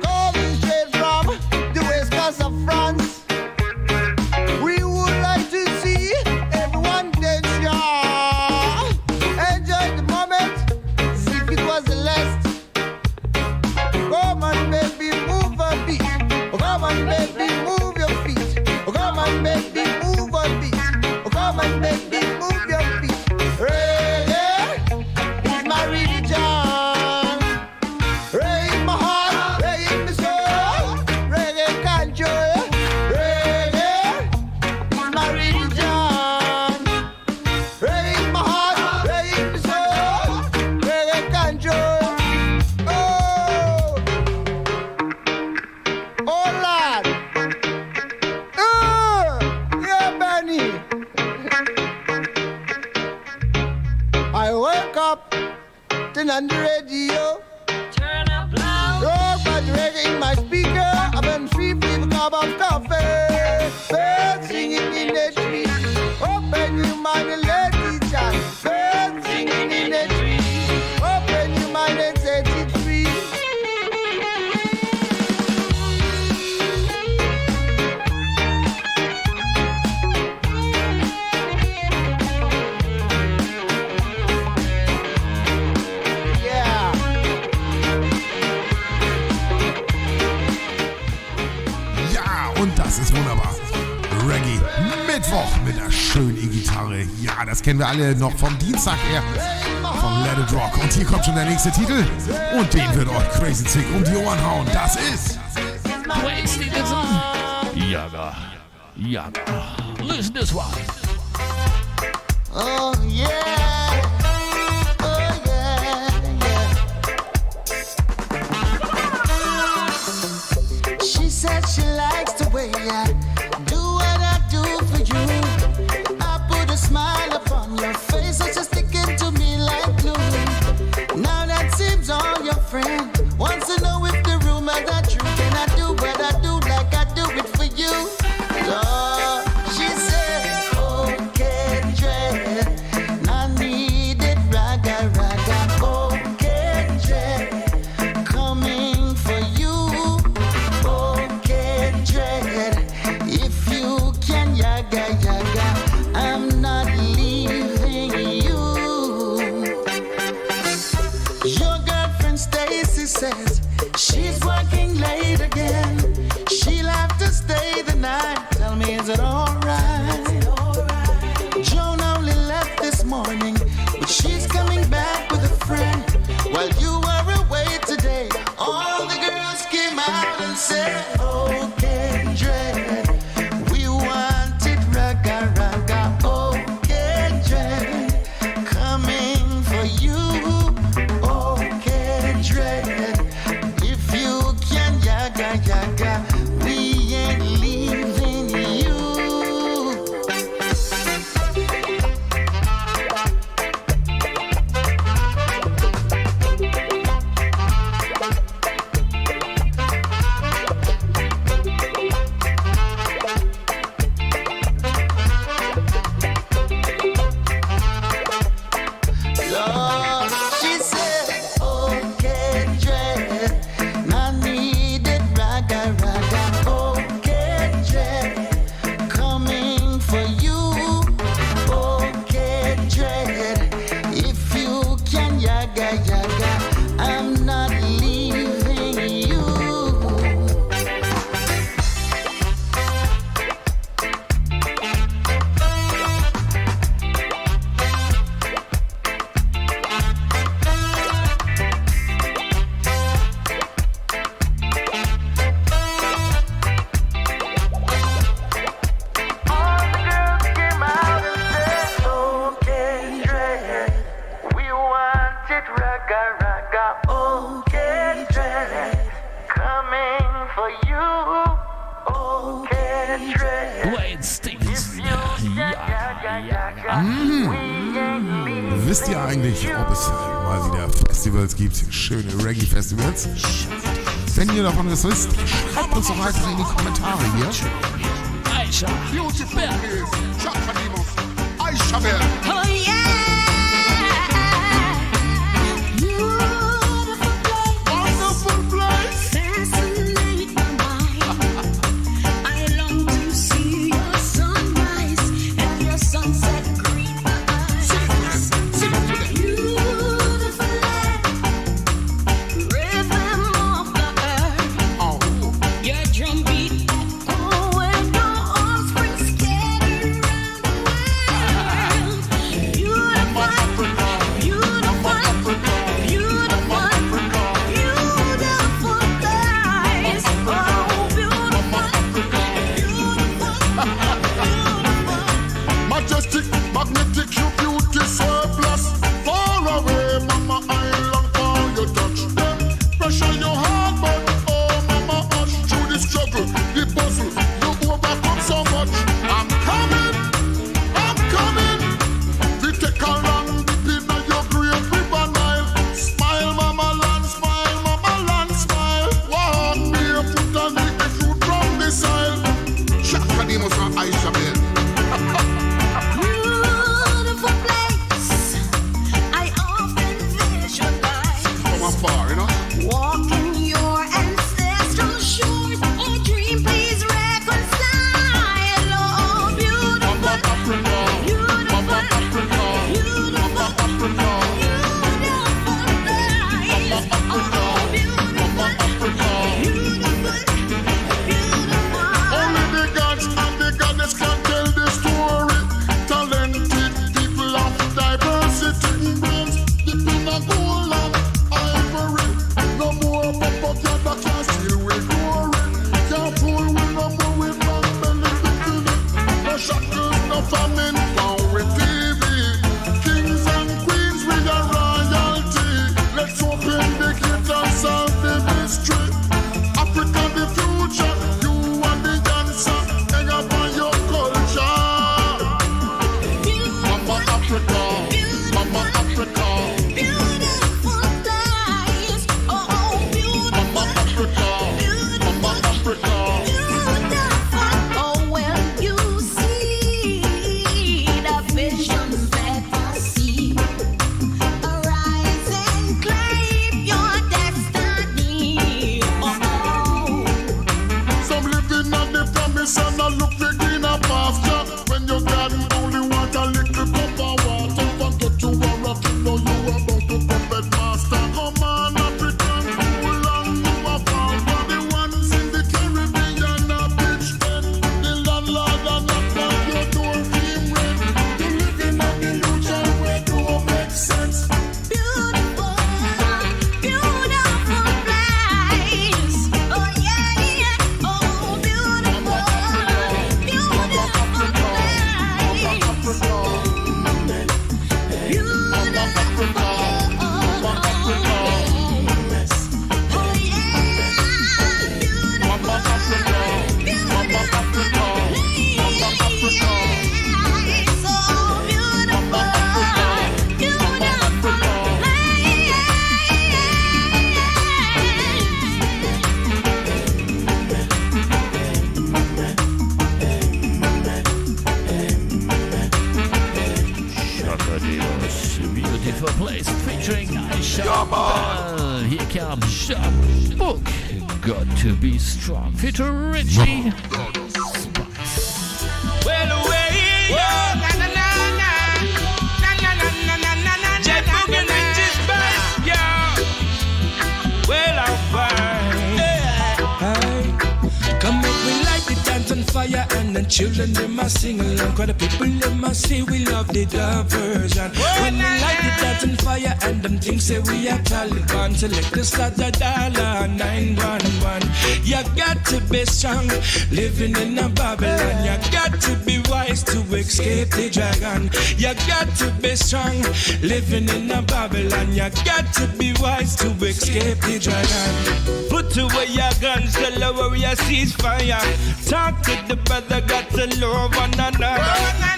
Coming straight from the west coast of France, we would like to see everyone dance, yeah. Enjoy the moment, as if it was the last. Come on, baby, move a beat. Oh, come on, baby, move your feet. Oh, come on, baby, move a beat. Oh, come on, baby, move your feet. Reggae is my religion. Reggae is my heart. Reggae is my soul. Reggae control. Reggae is my religion. Reggae is my heart. Reggae is my soul. Reggae control. Oh, Lord. Yeah, Benny. I wake up, turn on the radio. Turn up loud. Rock by the reggae in my speaker. I've been free with a cup of coffee. Birds singing in the tree. Open your mind and let it shine. Birds singing in the tree. Open your mind and set it free. Yeah. Reggae Mittwoch mit der schönen E-Gitarre. Ja, das kennen wir alle noch vom Dienstag her, von Let It Rock. Und hier kommt schon der nächste Titel und den wird euch Crazy Zick um die Ohren hauen. Das ist Wayne Stevenson. Yaga. Yaga. Listen this one. Oh yeah. Oh yeah, yeah. She said she likes the way I do what I do for you. I put a smile upon your face, so just sticking to me like glue. Now that seems all your friend wants to know if the rumors are true. Can I do what I do like I do it for you? Lord, she said, okay, dread. I need it, raga, raga. Okay, dread. Coming for you. Okay, dread. If you can, yaga, yaga. I'm not leaving you. Your girlfriend Stacy says she's working late again. She'll have to stay the night. Tell me, is it alright? Joan only left this morning, but she's coming back with a friend. While you were away today, all the girls came out and said, okay, dread. We want it, raga, raga. Okay, dread. Coming for you. Okay, dread. If you can, yaga, yaga. We ain't leaving you. Lord, she said, okay, dread. I need it, raga, raga. Okay, dread. Coming for you. Okay, dread. If you can, yaga, yaga. I'm not leaving you. All the girls came out and said, okay, dread. We want it, raga, raga. Okay, dread. Coming for you. Okay, dread. Wayne Stevenson. Yaga, Yaga. Wisst ihr eigentlich, ob es mal wieder Festivals gibt, schöne Reggae-Festivals? Wenn ihr davon was wisst, schreibt uns doch einfach in die Kommentare hier. Aisha. Beautiful place, Chakadimus, Aisha Bell. Oh yeah. Wonderful place. Fascinate my mind. I long to see your sunrise and your sunset greet my eyes. Beautiful land, rhythm of the earth. Your drum beat echo when your offspring scatter around the world. Sharp, Sharp Book. Got to be strong. Feature Richie. Well, away, yeah. Na na na na, na na na na na na na. Jet Book and Richie's best, yeah. Well, I'm fine. Come up, we light the dance on fire, and then children they must sing along. Cause the people they must say we love the diversion. When we light the dance on fire, and them things say we are Taliban. Select the start the dollar 911. You got to be strong, living in a Babylon. You got to be wise to escape the dragon. You got to be strong, living in a Babylon. You got to be wise to escape the dragon. Put away your guns, the lower your ceasefire. Talk to the brother, got to love one another.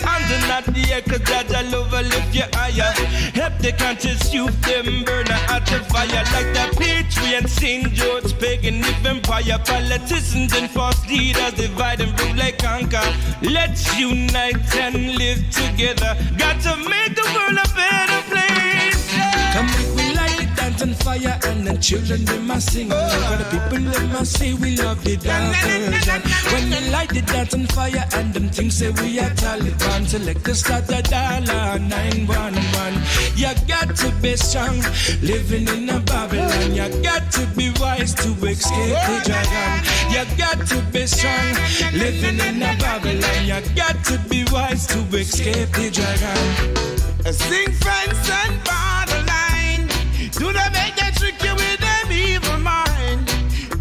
And do not the air, cause that love will lift you higher. Help the conscious youth, them burn out the fire. Like the Patriot, St. George, pagan empire. Politicians and false leaders divide and rule like conquer. Let's unite and live together. Got to make the world a better place. Come make we light the dance on fire, and then children they must sing. For the people they must say we love the diversion. When we light the dance on fire, and them things say we are Taliban. Select the start the dollar 911. You got to be strong, living in a Babylon. You got to be wise to escape the dragon. You got to be strong, living in a Babylon. You got to be wise to escape the dragon. Sing fence and borderline. Do they make they trick you with them evil mind?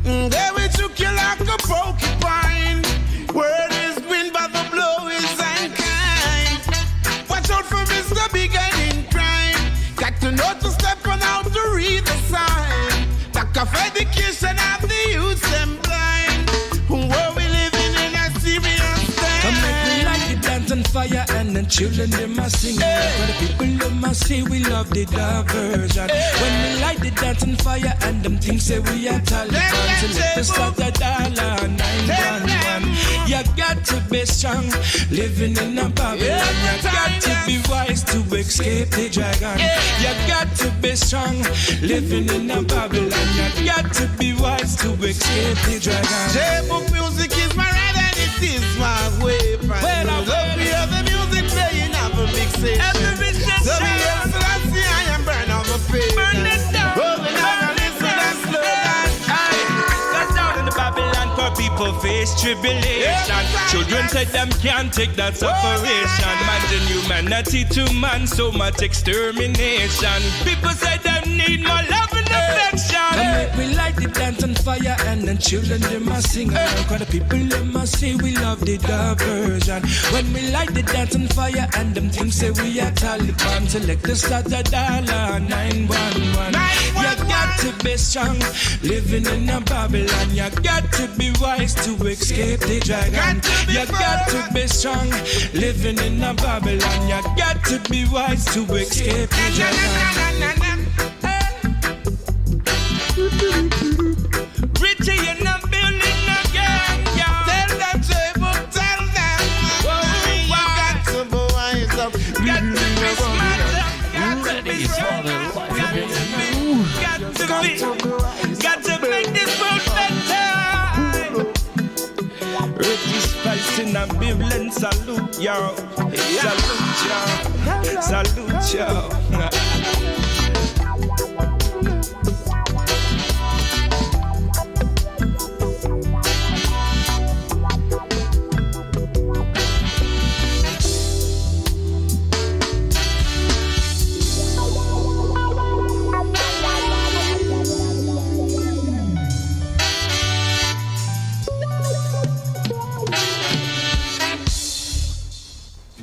They will trick you like a porcupine. Word is wind, but the blow is unkind. Watch out for Mr. Big and in crime. Got to know to step on how to read the sign. Lack of education of the youth them blind. Where we living in a serious time. Come make me light the dance on fire, and then children they must sing. For the people they must say we love the diversion. When we light the dance on fire, and them things say we are Taliban. So let us start the dollar 911. You got to be strong, living in a Babylon. You got to be wise to escape the dragon. You got to be strong, living in a Babylon. You got to be wise to escape the dragon. J-Book music is my right and it is my weapon. Well, I love you, the music playing up a big station. So me else, I see I am burn off a page. Burn it down. Rolling down and listen and slow down. That's down in the Babylon for people face tribulation. Children say them can't take that separation. Imagine humanity to man, so much extermination. People say them need more love and affection. Come make we light the dance on fire, and then children they must sing along. Cause the people they must say we love the diversion. When we light the dance on fire, and them things say we are Taliban. Select the start the dollar 911. You got to be strong, living in a Babylon. You got to be wise to escape the dragon. You got to be strong, living in a Babylon. You got to be wise to escape the dragon. Richie in the building again, yeah. Tell them, J-Book, tell them. You got to be wise up. Got to be smart. Ready for the life of it. Got to make this world better. Richie Spice in the building, salute y'all. Salute y'all.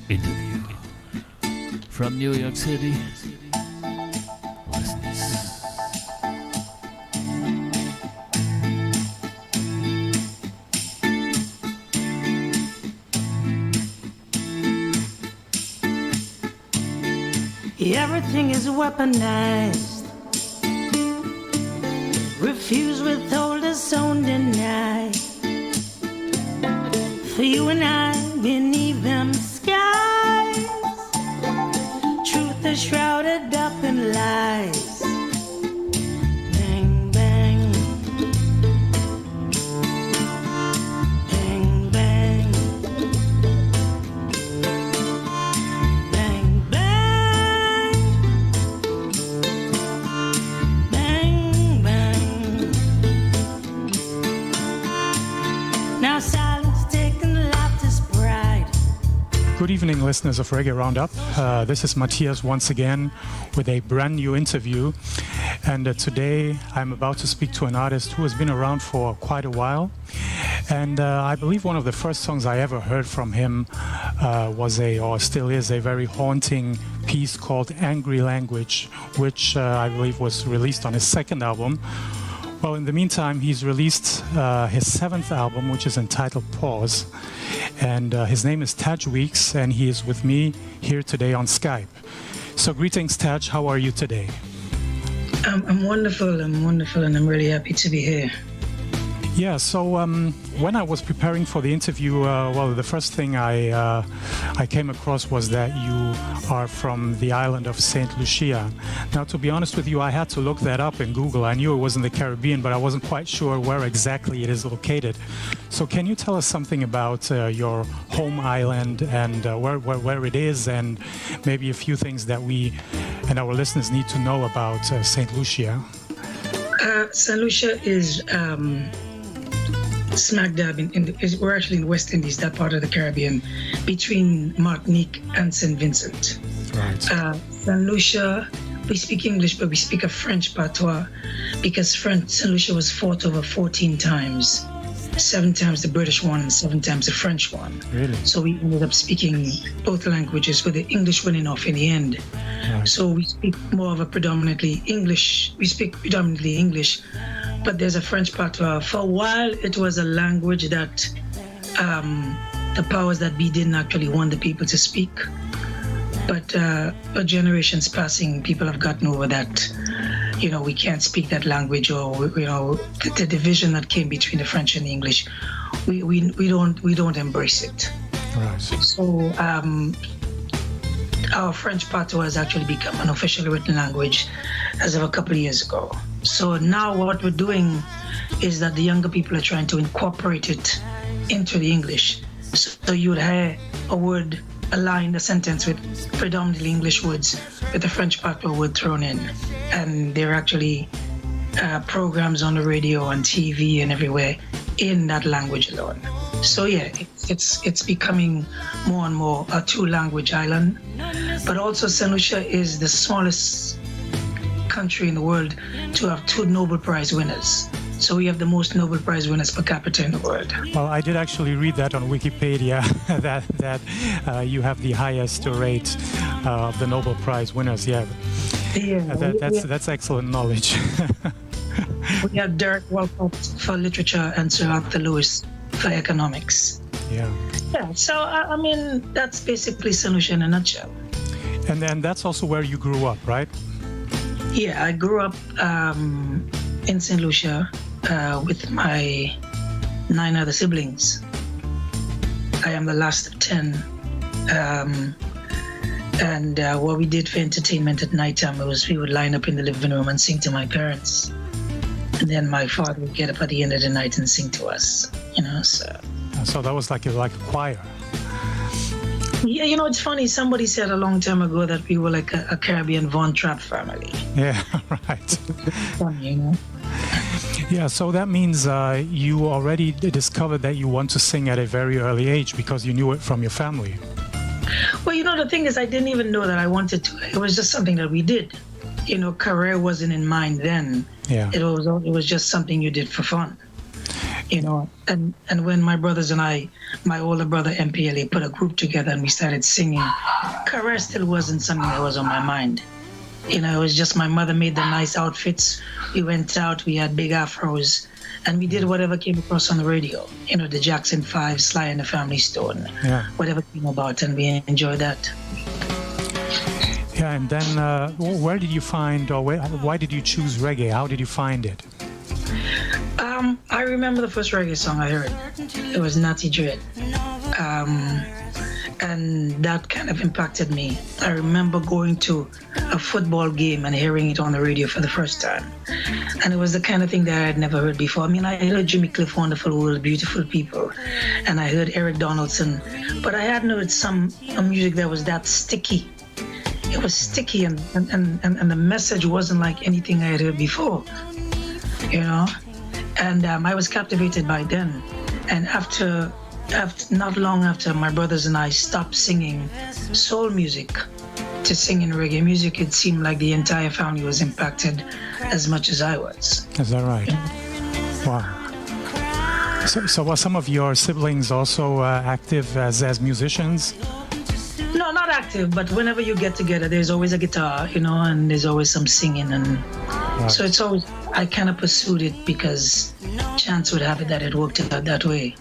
Interview from New York City. Listen this. Everything is weaponized. Refuse, withhold, disown, deny. For you and I beneath them skies, truth is shrouded up in lies. Bang, bang. Good evening, listeners of Reggae Roundup. This is Matthias once again with a brand new interview. And today I'm about to speak to an artist who has been around for quite a while. And I believe one of the first songs I ever heard from him still is a very haunting piece called Angry Language, which I believe was released on his second album. Well, in the meantime, he's released his 7th album, which is entitled Pause. And his name is Taj Weeks, and he is with me here today on Skype. So greetings, Taj. How are you today? I'm wonderful, and I'm really happy to be here. Yeah, so when I was preparing for the interview, the first thing I came across was that you are from the island of St. Lucia. Now, to be honest with you, I had to look that up in Google. I knew it was in the Caribbean, but I wasn't quite sure where exactly it is located. So can you tell us something about your home island and where it is, and maybe a few things that we and our listeners need to know about St. Lucia? St. Lucia is smack dab we're actually in the West Indies, that part of the Caribbean, between Martinique and St. Vincent. Right. St. Lucia, we speak English, but we speak a French patois because St. Lucia was fought over 14 times. 7 times the British one and 7 times the French one. Really? So we ended up speaking both languages, with the English winning off in the end. Right. So we speak more of a predominantly English. We speak predominantly English, but there's a French patois. For a while, it was a language that the powers that be didn't actually want the people to speak. But generations passing, people have gotten over that. You know, we can't speak that language, or the division that came between the French and the English. We don't embrace it. Right. So our French patois has actually become an officially written language as of a couple of years ago. So now what we're doing is that the younger people are trying to incorporate it into the English. So you would hear a word, a line, a sentence with predominantly English words with the French patois word thrown in. And there are actually programs on the radio and TV and everywhere in that language alone. So yeah, it's becoming more and more a 2-language island. But also St. Lucia is the smallest country in the world to have 2 Nobel Prize winners. So we have the most Nobel Prize winners per capita in the world. Well, I did actually read that on Wikipedia, that you have the highest rate of the Nobel Prize winners. Yeah, that's excellent knowledge. We have Derek Walcott for literature and Sir Arthur Lewis for economics. Yeah. So I mean, that's basically St. Lucia in a nutshell. And then that's also where you grew up, right? Yeah, I grew up in St. Lucia with my 9 other siblings. I am the last of 10. And what we did for entertainment at nighttime was we would line up in the living room and sing to my parents. And then my father would get up at the end of the night and sing to us, So that was like a choir. Yeah, it's funny. Somebody said a long time ago that we were like a Caribbean Von Trapp family. Yeah, right. It's funny, Yeah, so that means you already discovered that you want to sing at a very early age because you knew it from your family. Well, the thing is, I didn't even know that I wanted to. It was just something that we did. Career wasn't in mind then. Yeah. It was just something you did for fun. And when my brothers and I, my older brother MPLA, put a group together and we started singing, career still wasn't something that was on my mind. It was just my mother made the nice outfits. We went out, we had big afros, and we did whatever came across on the radio. The Jackson 5, Sly and the Family Stone, whatever came about, and we enjoyed that. Yeah, and then where did you find, or why did you choose reggae? How did you find it? I remember the first reggae song I heard. It was Natty Dread. And that kind of impacted me. I remember going to a football game and hearing it on the radio for the first time. And it was the kind of thing that I had never heard before. I mean, I heard Jimmy Cliff, Wonderful World, Beautiful People, and I heard Eric Donaldson, but I hadn't heard some music that was that sticky. It was sticky, and the message wasn't like anything I had heard before, And I was captivated by then. And after not long after my brothers and I stopped singing soul music to singing reggae music, it seemed like the entire family was impacted as much as I was. Is that right? Wow. So were some of your siblings also active as musicians? No, not active, but whenever you get together, there's always a guitar, and there's always some singing, and right. So it's always, I kind of pursued it because chance would have it that it worked out that way.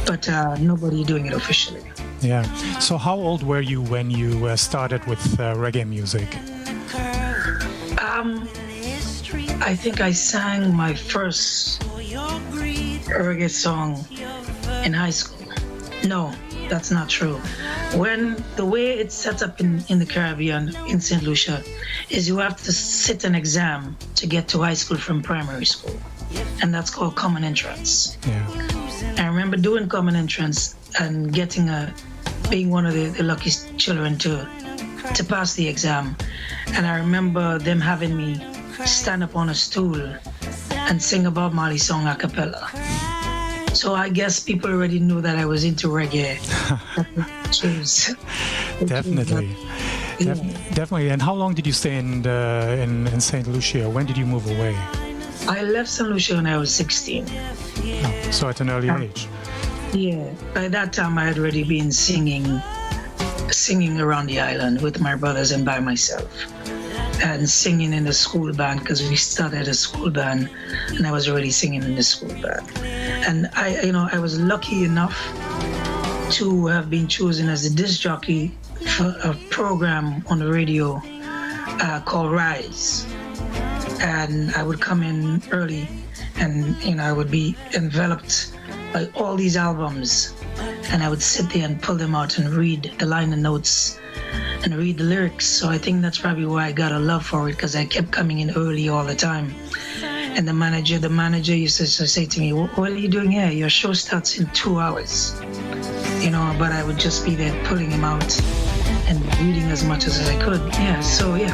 But nobody doing it officially. Yeah. So how old were you when you started with reggae music? I think I sang my first reggae song in high school. No, that's not true. When the way it's set up in the Caribbean, in St. Lucia, is you have to sit an exam to get to high school from primary school. And that's called common entrance. Yeah. I remember doing common entrance and being one of the lucky children to pass the exam. And I remember them having me stand up on a stool and sing a Bob Marley song a cappella. So I guess people already knew that I was into reggae. Definitely. Yeah. Definitely. And how long did you stay in St. Lucia? When did you move away? I left St. Lucia when I was 16. Oh, so at an early age. Yeah. By that time, I had already been singing around the island with my brothers and by myself. And singing in the school band, because we started a school band, and I was already singing in the school band. And I was lucky enough to have been chosen as a disc jockey for a program on the radio called Rise. And I would come in early, and I would be enveloped by all these albums, and I would sit there and pull them out and read the liner notes and read the lyrics. So I think that's probably why I got a love for it, because I kept coming in early all the time. And the manager used to say to me, "What are you doing here? Your show starts in 2 hours." But I would just be there pulling him out and reading as much as I could. Yeah, so yeah.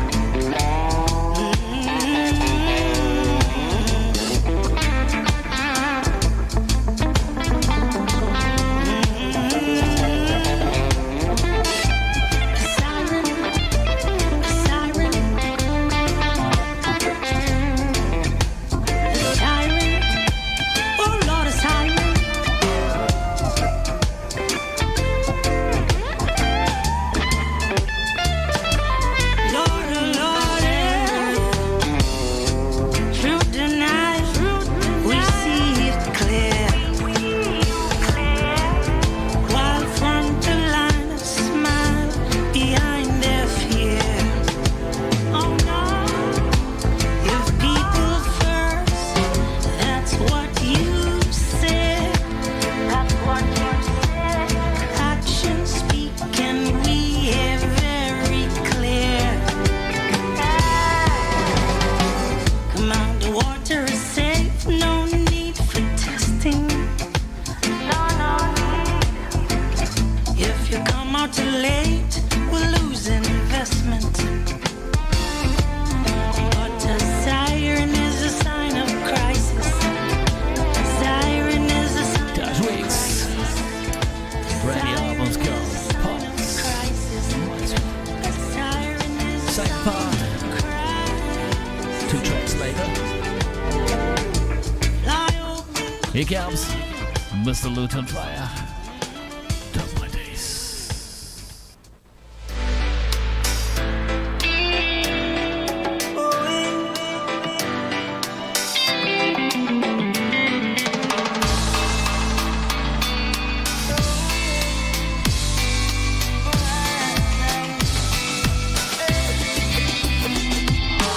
Here comes Mr. Luton Fire. Done my days.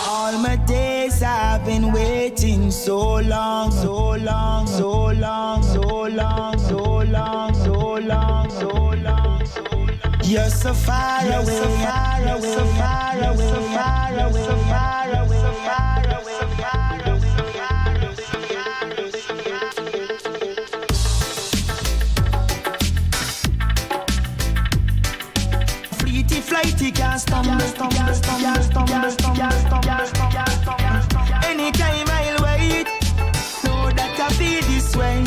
All my days I've been waiting so long, so long, so long, so long, so long, so long, so long. You're so far away, you're so far away, you're so far away, you're so far away, you're so far away, you're so far away, you're so far away, you're so far away, you're so far away. Fleety, flighty, can't stumble, stumble, stumble, stumble, stumble, stumble, stumble. Anytime I'll wait, know that I'll be this way.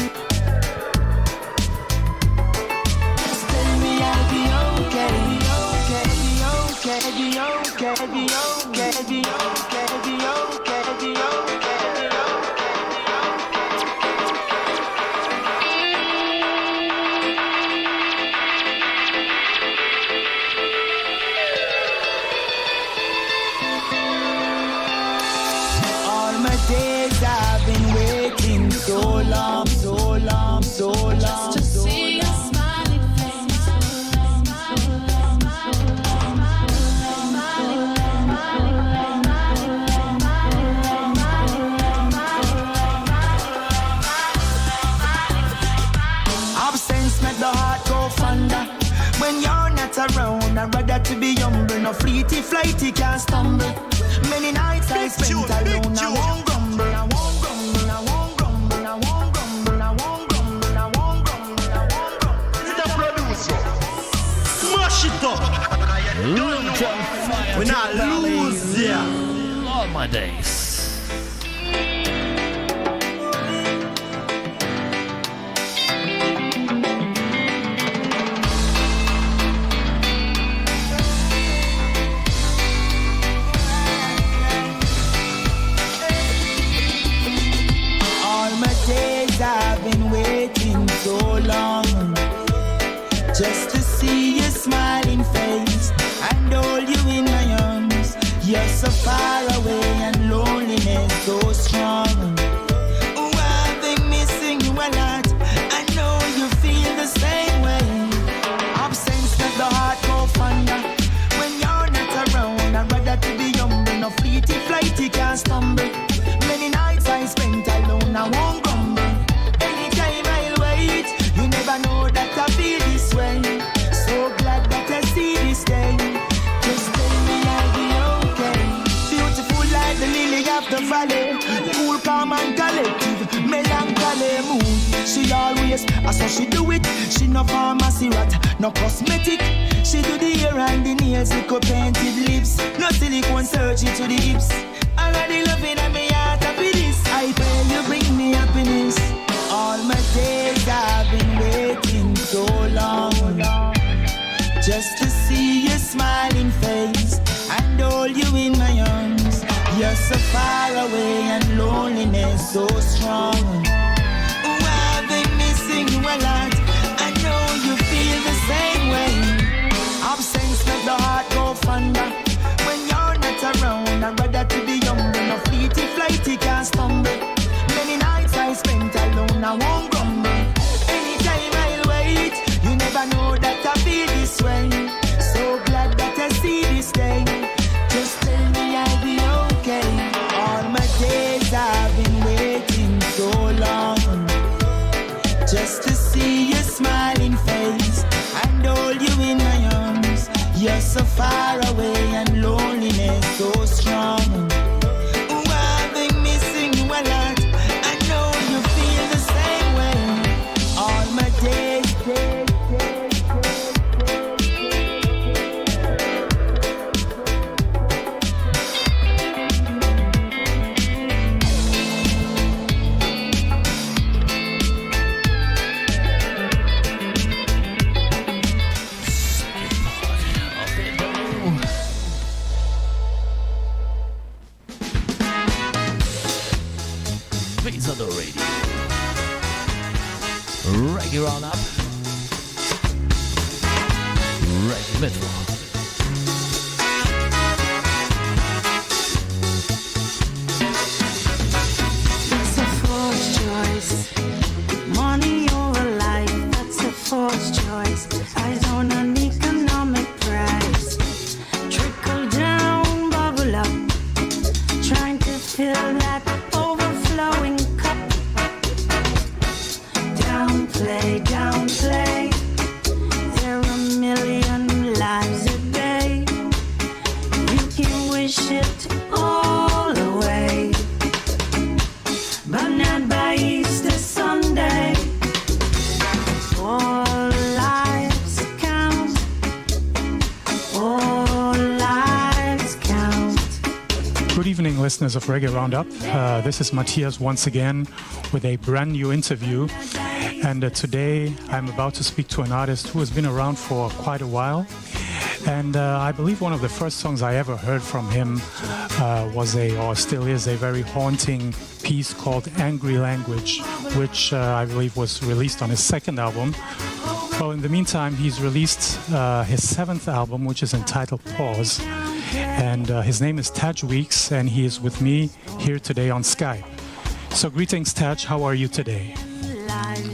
around, I'd rather to be humble. No fleety, flighty, can't stumble. Many nights I spent alone, I won't grumble, I won't grumble, I won't grumble, I won't grumble, I won't grumble, I won't grumble, I won't grumble. It's the producer. Smash it up. Fire We're not lose, yeah. All my days. I've been waiting so long just to see your smiling face and hold you in my arms. You're so far away and loneliness so strong. Oh, I've been missing you a lot. I know you feel the same way. Absence that the heart go fonder. When you're not around, I'd rather to be humble. No fleety, flighty, can't stumble. Many nights I spent alone, I won't grumble. I know that I feel this way. So glad that I see this day. Just tell me I'll be okay. Beautiful like the lily of the valley. Cool, calm and collective. Melancholy mood. She always, that's how she do it. She no pharmacy rat, no cosmetic. She do the hair and the nails, lick up painted lips. No silicone surgery to the hips. All of the loving and me heart happy this. I pray you bring me happiness. All my days I've been waiting so long just to see your smiling face and hold you in my arms. You're so far away and loneliness so strong. Oh, I've been missing you a lot. I know you feel the same way. Absence make the heart go fonder. When you're not around, I'd rather to be humble. No fleety, flighty, can't stumble. Many nights I spent alone, I won't grumble. Anytime I'll wait, you never know that I feel this way. So glad that I see this day. Just tell me I'll be okay. All my days I've been waiting so long just to see your smiling face and hold you in my arms. You're so far away and loneliness so strong. Oh, I've been missing you a lot. Reggae Roundup. Reggae Mittwoch. It's a forced choice. Money over life, that's a forced choice. Eyes on an economic price. Trickle down, bubble up. Trying to fill that overflowing cup. Downplay. There are a million lives a day. You can wish it all away, but not by Easter Sunday. All lives count. All lives count. Good evening, listeners of Reggae Roundup. This is Matthias once again with a brand new interview. And today I'm about to speak to an artist who has been around for quite a while. And I believe one of the first songs I ever heard from him still is a very haunting piece called Angry Language, which I believe was released on his second album. Well, in the meantime, he's released his seventh album, which is entitled Pause. And his name is Taj Weeks, and he is with me here today on Skype. So greetings, Taj. How are you today?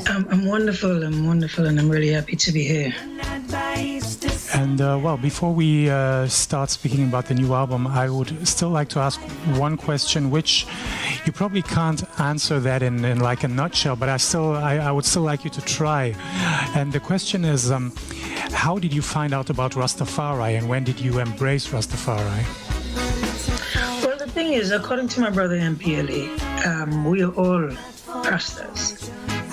I'm wonderful, and I'm really happy to be here. And well, before we start speaking about the new album, I would still like to ask one question, which you probably can't answer that in like a nutshell, but I would still like you to try. And the question is, How did you find out about Rastafari, and when did you embrace Rastafari? Well, the thing is, according to my brother MPLA, we are all Rastas.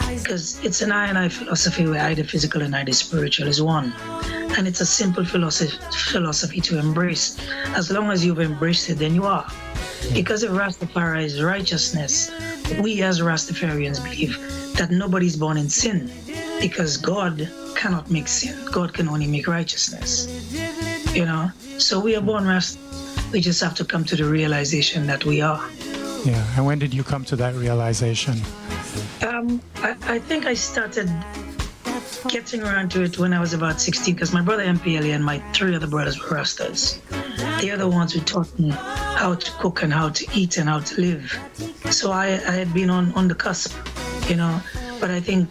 Because it's an I and I philosophy where I, the physical and I, the spiritual, is one. And it's a simple philosophy to embrace. As long as you've embraced it, then you are. Because if Rastafari is righteousness, we as Rastafarians believe that nobody's born in sin. Because God cannot make sin. God can only make righteousness. You know? So we are born Rastas. We just have to come to the realization that we are. Yeah, and when did you come to that realization? I think I started getting around to it when I was about 16, because my brother MPLA and my 3 other brothers were Rastas. They are the ones who taught me how to cook and how to eat and how to live. So I had been on the cusp, you know, but I think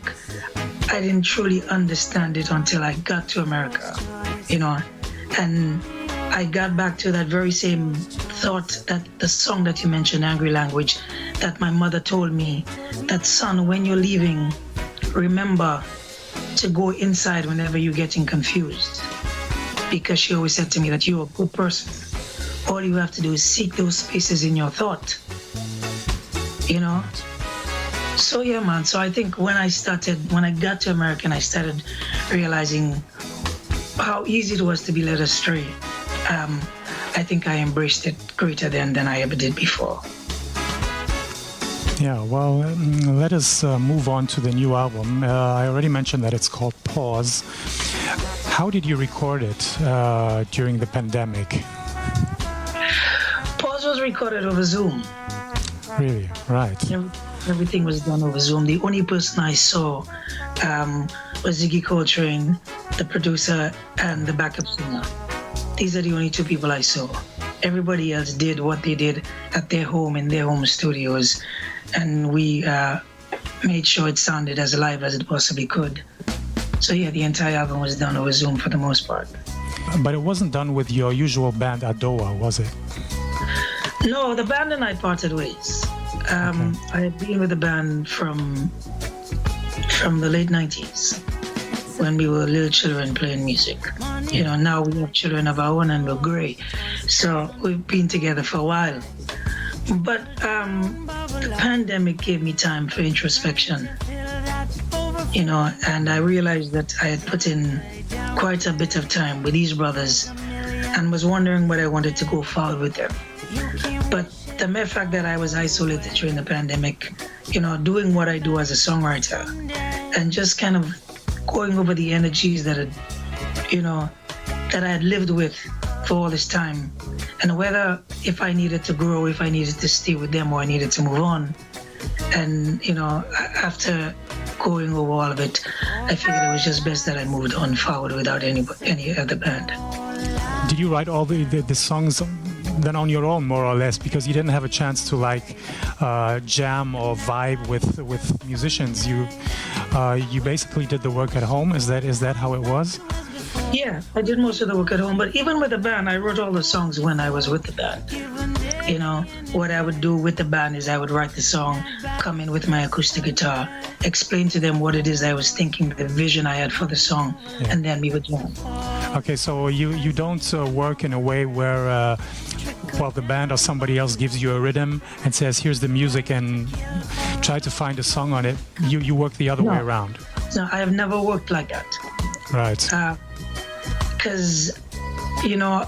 I didn't truly understand it until I got to America, you know, and I got back to that very same thought, that the song that you mentioned, Angry Language, that my mother told me, that son, when you're leaving, remember to go inside whenever you're getting confused. Because she always said to me that you're a good person. All you have to do is seek those spaces in your thought, you know? So yeah, man, so I think when I got to America and I started realizing how easy it was to be led astray, I think I embraced it greater than I ever did before. Yeah, well, let us move on to the new album. I already mentioned that it's called Pause. How did you record it during the pandemic? Pause was recorded over Zoom. Really? Right. Everything was done over Zoom. The only person I saw was Ziggy Coltrane, the producer, and the backup singer. These are the only 2 people I saw. Everybody else did what they did at their home, in their home studios, and we made sure it sounded as live as it possibly could. So yeah, the entire album was done over Zoom for the most part. But it wasn't done with your usual band Adoa, was it? No, the band and I parted ways. I had been with the band from the late 90s, when we were little children playing music. You know, now we have children of our own and we're great. So we've been together for a while. But the pandemic gave me time for introspection, you know, and I realized that I had put in quite a bit of time with these brothers and was wondering whether I wanted to go forward with them. But the mere fact that I was isolated during the pandemic, you know, doing what I do as a songwriter and just kind of going over the energies that I had lived with for all this time, and whether if I needed to grow, if I needed to stay with them, or I needed to move on. And you know, after going over all of it, I figured it was just best that I moved on forward without any other band. Did you write all the songs then on your own, more or less, because you didn't have a chance to like jam or vibe with musicians? You basically did the work at home. Is that how it was? Yeah, I did most of the work at home, but even with the band, I wrote all the songs when I was with the band. You know, what I would do with the band is I would write the song, come in with my acoustic guitar, explain to them what it is I was thinking, the vision I had for the song, and then we would jam. Okay, so you don't work in a way where, the band or somebody else gives you a rhythm and says, here's the music, and try to find a song on it. You work the other way around. No, I have never worked like that. Right. Because, you know,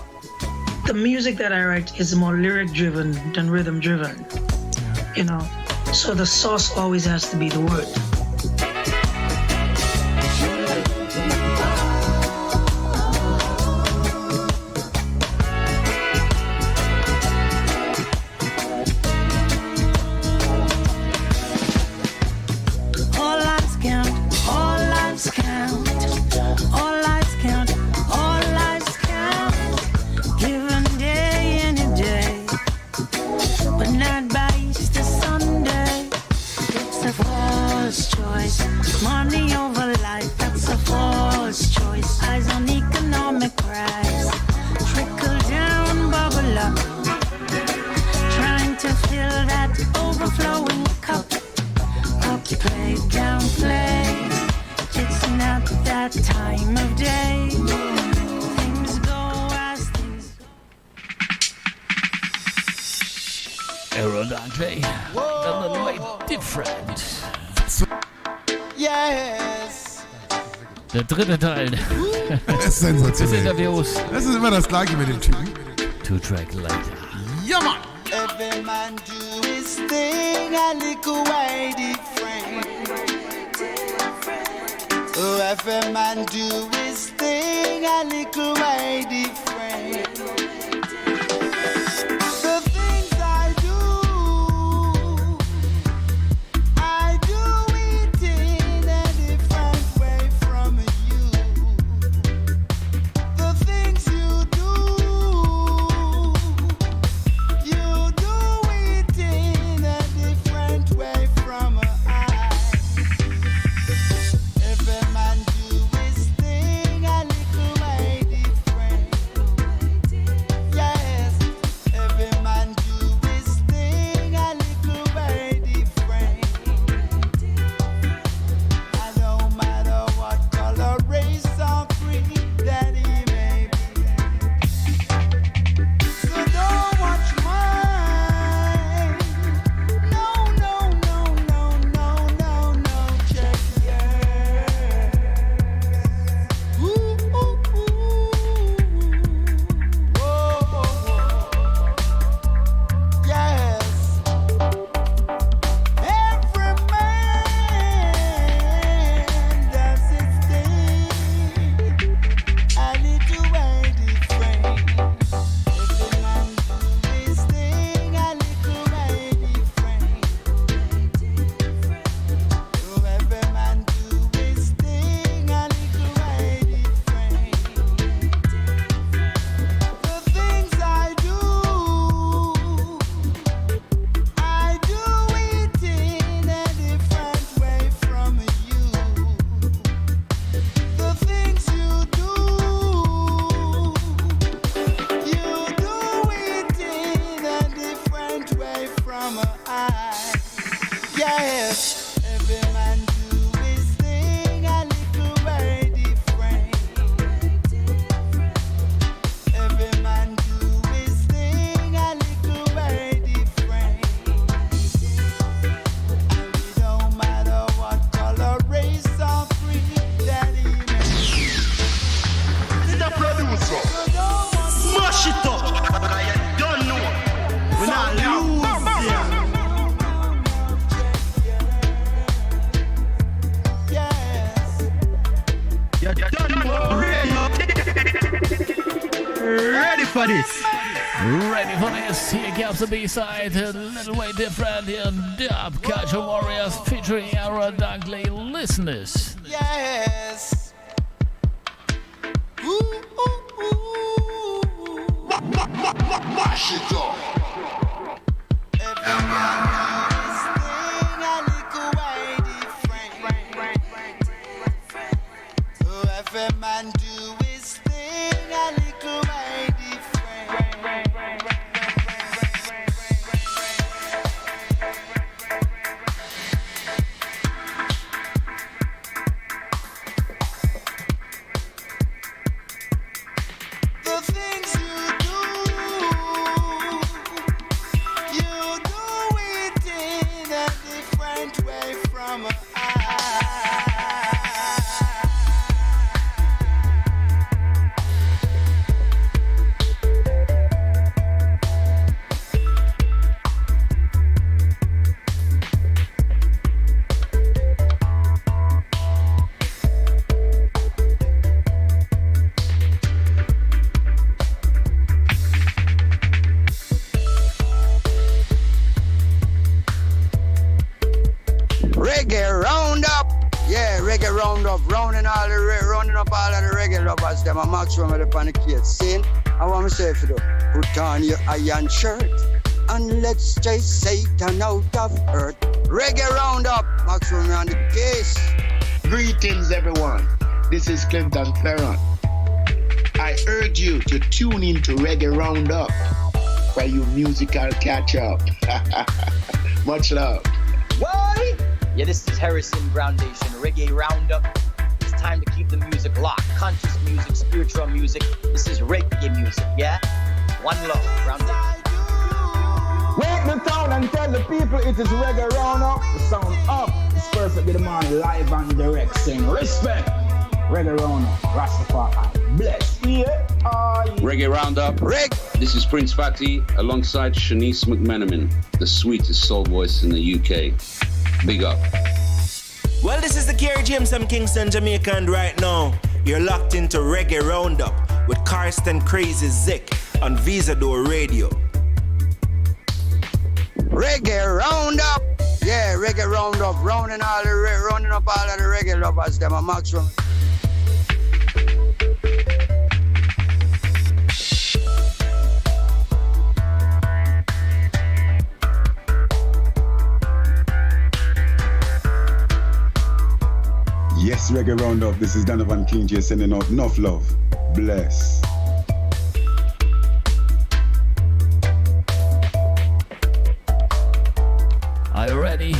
the music that I write is more lyric-driven than rhythm-driven, you know. So the source always has to be the word. All lives count, all lives count, all lives count, all lives count. Given day any day, but not by Easter Sunday. It's a false Aerodactyl. A little way different. Yes. Der dritte Teil Das ist sensationell. des Interviews. Das ist immer das Gleiche mit den Typen. 2-track later. Ja, Mann. Every man do his thing a little way different. Oh, every man do his thing a little way different. The things I do it in a different way from you. The things you do it in a different way from I. Every man do his thing a little way different. Yes, every man do his thing a little way different. And no matter what color, race, or creed that he may be. So don't watch mine. No, no, no, no, no, no, no. Check yours. Ooh, ooh, ooh. Whoa, whoa, whoa. Yes. Every man does his thing a little way different. Every man do his thing a little way different. Oh, every man do his thing a little way different. The things I do it in a different way from you. The things you do it in a different way from I. Yes, every man do his thing a little way different. Every man do his thing a little way different. And it don't matter what color, race, or creed that he may be. The producer. So don't want Smash it up. I don't know. We're not losing. yes. You don't know. Ready for this. Ready for this? Here comes the B-side, a little way different here. Dub Culture Warriors featuring Aerodactyl. Listen this. Yes. Ooh, ooh, ooh. Mash it up. Every man do his thing a little way different. Oh, every man do his thing a little way different. The things you do it in a different way from I. Reggae roundup, yeah, reggae roundup, rounding up all of the reggae lovers. Them a maximum of the panicate. Sin, I want to say for you, put on your iron shirt and let's chase Satan out of earth. Reggae roundup, maximum on the case. Greetings, everyone. This is Clinton Ferron. I urge you to tune into Reggae Roundup for your musical catch-up. Much love. Why? Yeah, this is Harrison Groundation, Reggae Roundup. It's time to keep the music locked. Conscious music, spiritual music. This is reggae music, yeah? One love, Roundup. Wake the town and tell the people it is Reggae Roundup. The sound up. It's perfect with the man live and direct saying respect. Reggae Roundup, Rastafari, bless. Yeah. Reggae Roundup. This is Prince Fatty alongside Shanice McMenamin, the sweetest soul voice in the UK. Big up. Well, this is the Kerry James from Kingston, Jamaica, and right now you're locked into Reggae Roundup with Karsten Crazy Zick on Visador Radio. Reggae Roundup. Yeah, Reggae Roundup. Rounding up all of the reggae lovers. Them a maximum. Yes, Reggae Roundup. This is Donovan King J sending out enough love. Bless. Are you ready?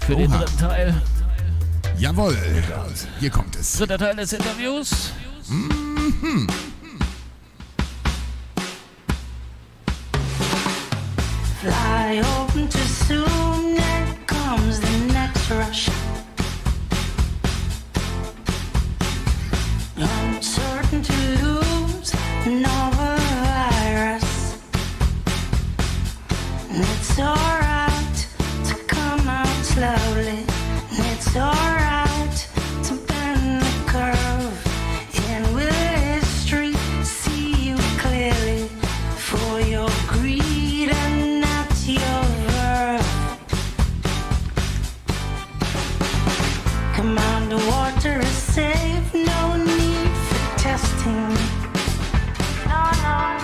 Für den dritten Teil. Jawohl. Hier kommt es. Dritter Teil des Interviews. Mhm. Fly open too soon, there comes the next rush. Uncertain to lose, novel virus. And it's alright to come out slowly. And it's alright to bend the curve. And will history see you clearly for your greed and not your verve? Come on, the water is safe, no need for testing. No.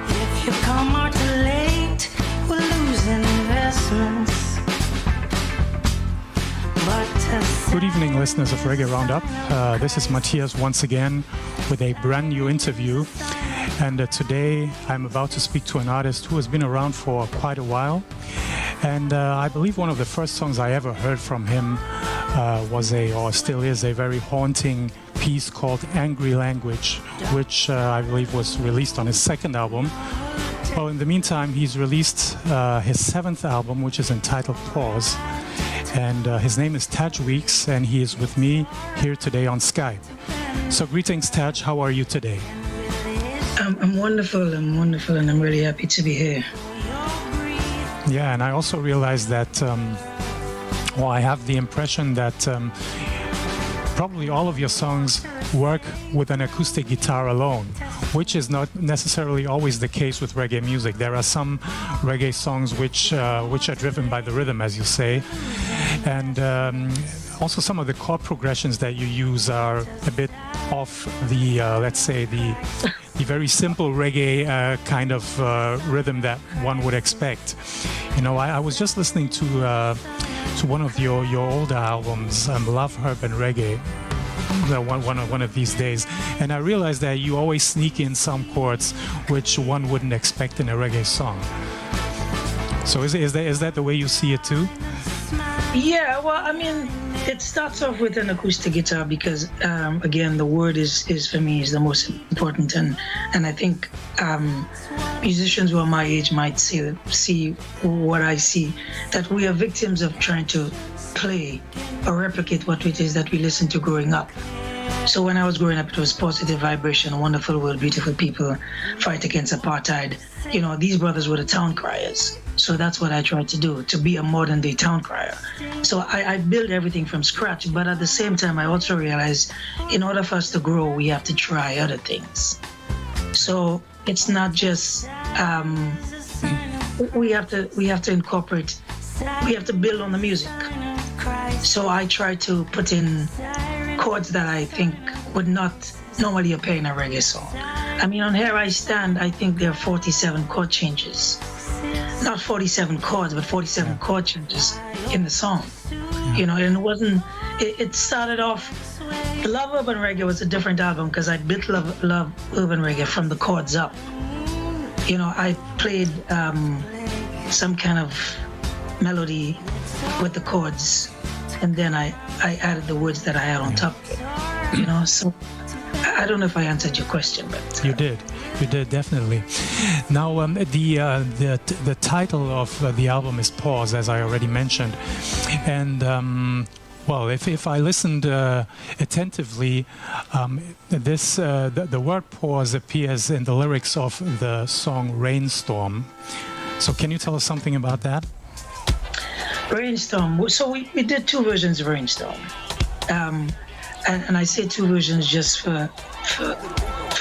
If you come out too late, we'll lose investments. Good evening, listeners of Reggae Roundup. This is Matthias once again with a brand new interview. And today I'm about to speak to an artist who has been around for quite a while. And I believe one of the first songs I ever heard from him still is a very haunting piece called Angry Language, which I believe was released on his second album. Well, in the meantime, he's released his seventh album, which is entitled Pause. And his name is Taj Weeks, and he is with me here today on Skype. So greetings, Taj. How are you today? I'm wonderful, and I'm really happy to be here. Yeah, and I also realized that, I have the impression that probably all of your songs work with an acoustic guitar alone, which is not necessarily always the case with reggae music. There are some reggae songs which are driven by the rhythm, as you say, and also some of the chord progressions that you use are a bit off the, let's say, the very simple reggae kind of rhythm that one would expect. You know, I was just listening to one of your older albums, Love, Herb and Reggae, one of these days, and I realized that you always sneak in some chords which one wouldn't expect in a reggae song. So is that the way you see it too? Yeah, well, I mean, it starts off with an acoustic guitar because, again, the word is for me is the most important, and I think musicians who are my age might see what I see, that we are victims of trying to play or replicate what it is that we listened to growing up. So when I was growing up, it was positive vibration, a wonderful world, beautiful people, fight against apartheid. You know, these brothers were the town criers. So that's what I tried to do, to be a modern day town crier. So I built everything from scratch, but at the same time, I also realized in order for us to grow, we have to try other things. So it's not just, we have to incorporate, we have to build on the music. So I try to put in chords that I think would not normally appear in a reggae song. I mean, on Here I Stand, I think there are 47 chord changes. Not 47 chords, but 47 chord changes in the song. You know, and it started off, Love Urban Reggae was a different album because I built Love Urban Reggae from the chords up. You know, I played some kind of melody with the chords, and then I added the words that I had on top of it. You know, so I don't know if I answered your question, but You did definitely. Now, the title of the album is Pause, as I already mentioned, and well, if I listened attentively, the word pause appears in the lyrics of the song Rainstorm. So can you tell us something about that? Rainstorm. So we did two versions of Rainstorm. And I say two versions just for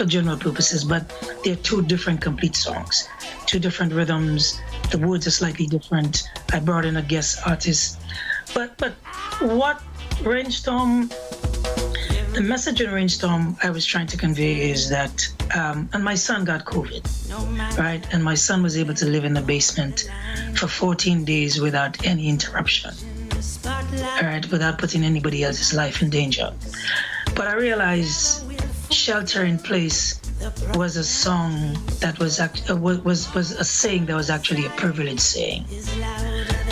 general purposes, but they're two different complete songs, two different rhythms. The words are slightly different. I brought in a guest artist. But what Rainstorm, the message in Rainstorm I was trying to convey is that, and my son got COVID, right? And my son was able to live in the basement for 14 days without any interruption. All right, without putting anybody else's life in danger. But I realized Shelter in Place was a song that was a saying that was actually a privileged saying.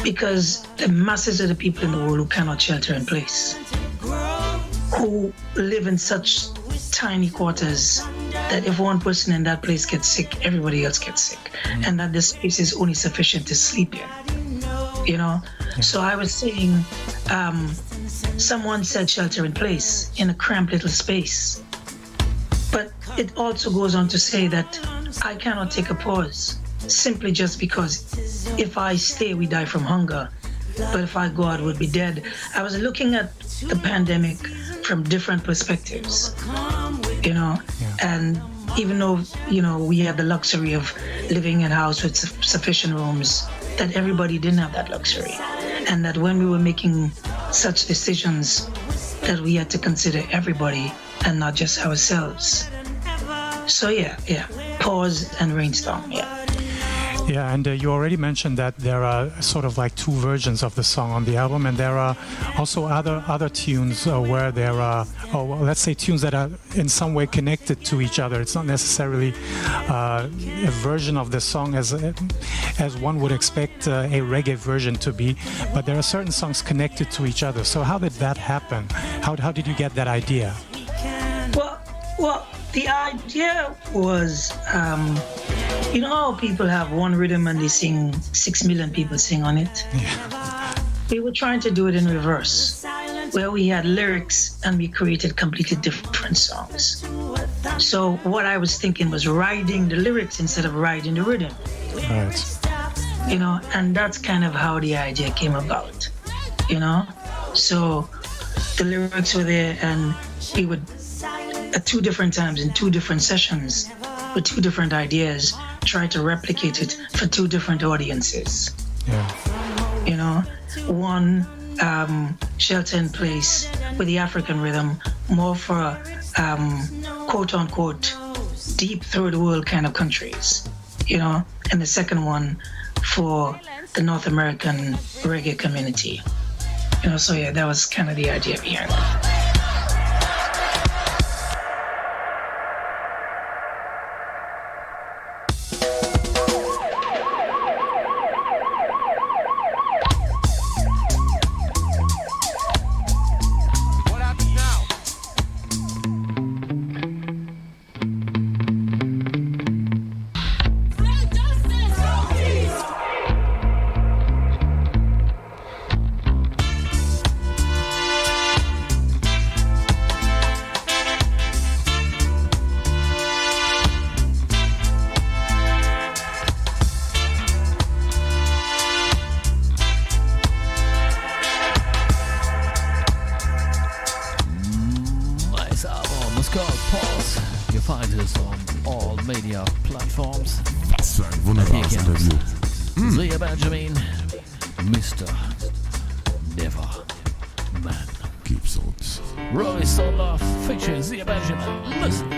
Because the masses of the people in the world who cannot shelter in place, who live in such tiny quarters that if one person in that place gets sick, everybody else gets sick. And that the space is only sufficient to sleep in. You know? So I was saying, someone said shelter in place in a cramped little space. But it also goes on to say that I cannot take a pause simply just because if I stay, we die from hunger. But if I go out, we'll be dead. I was looking at the pandemic from different perspectives, you know, and even though, you know, we had the luxury of living in a house with sufficient rooms, that everybody didn't have that luxury. And that when we were making such decisions, that we had to consider everybody and not just ourselves. So yeah, Pause and Rainstorm, Yeah, and you already mentioned that there are sort of like two versions of the song on the album, and there are also other tunes where there are, let's say tunes that are in some way connected to each other. It's not necessarily a version of the song as one would expect a reggae version to be, but there are certain songs connected to each other. So how did that happen? How did you get that idea? Well, the idea was, you know how people have one rhythm and they sing, 6 million people sing on it? Yeah. We were trying to do it in reverse, where we had lyrics and we created completely different songs. So what I was thinking was riding the lyrics instead of riding the rhythm. Right. You know, and that's kind of how the idea came about, you know? So the lyrics were there and we would, at two different times in two different sessions with two different ideas, try to replicate it for two different audiences. Yeah. You know, one Shelter in Place with the African rhythm, more for quote unquote deep third world kind of countries, you know, and the second one for the North American reggae community. You know, so yeah, that was kind of the idea behind it. Was für ein wunderbares Interview. Zia Benjamin, Mr. Never Man. Keeps uns. Roy Solar featuring Zia Benjamin. Listen.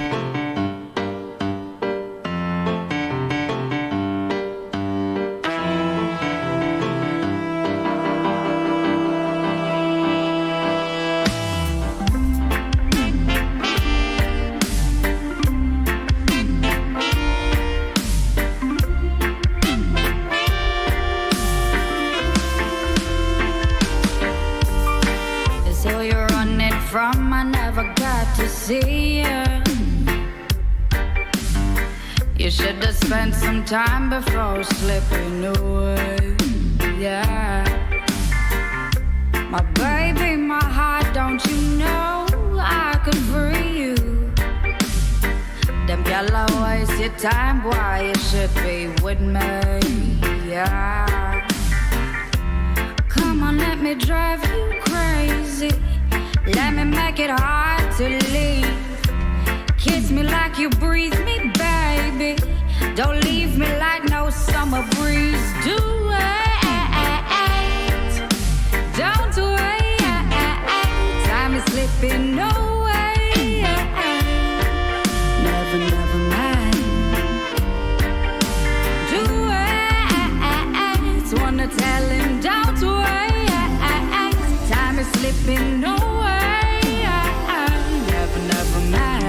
From I never got to see her. You should have spent some time before slipping away. Yeah. My baby, my heart, don't you know I could free you? Them yellow waste your time, boy, you should be with me. Yeah. Come on, let me drive you crazy. Let me make it hard to leave. Kiss me like you breathe me, baby. Don't leave me like no summer breeze. Do it. Don't wait. Time is slipping away. Never, never mind. Do it. Wanna tell him, don't wait. Time is slipping away. Never, never mind.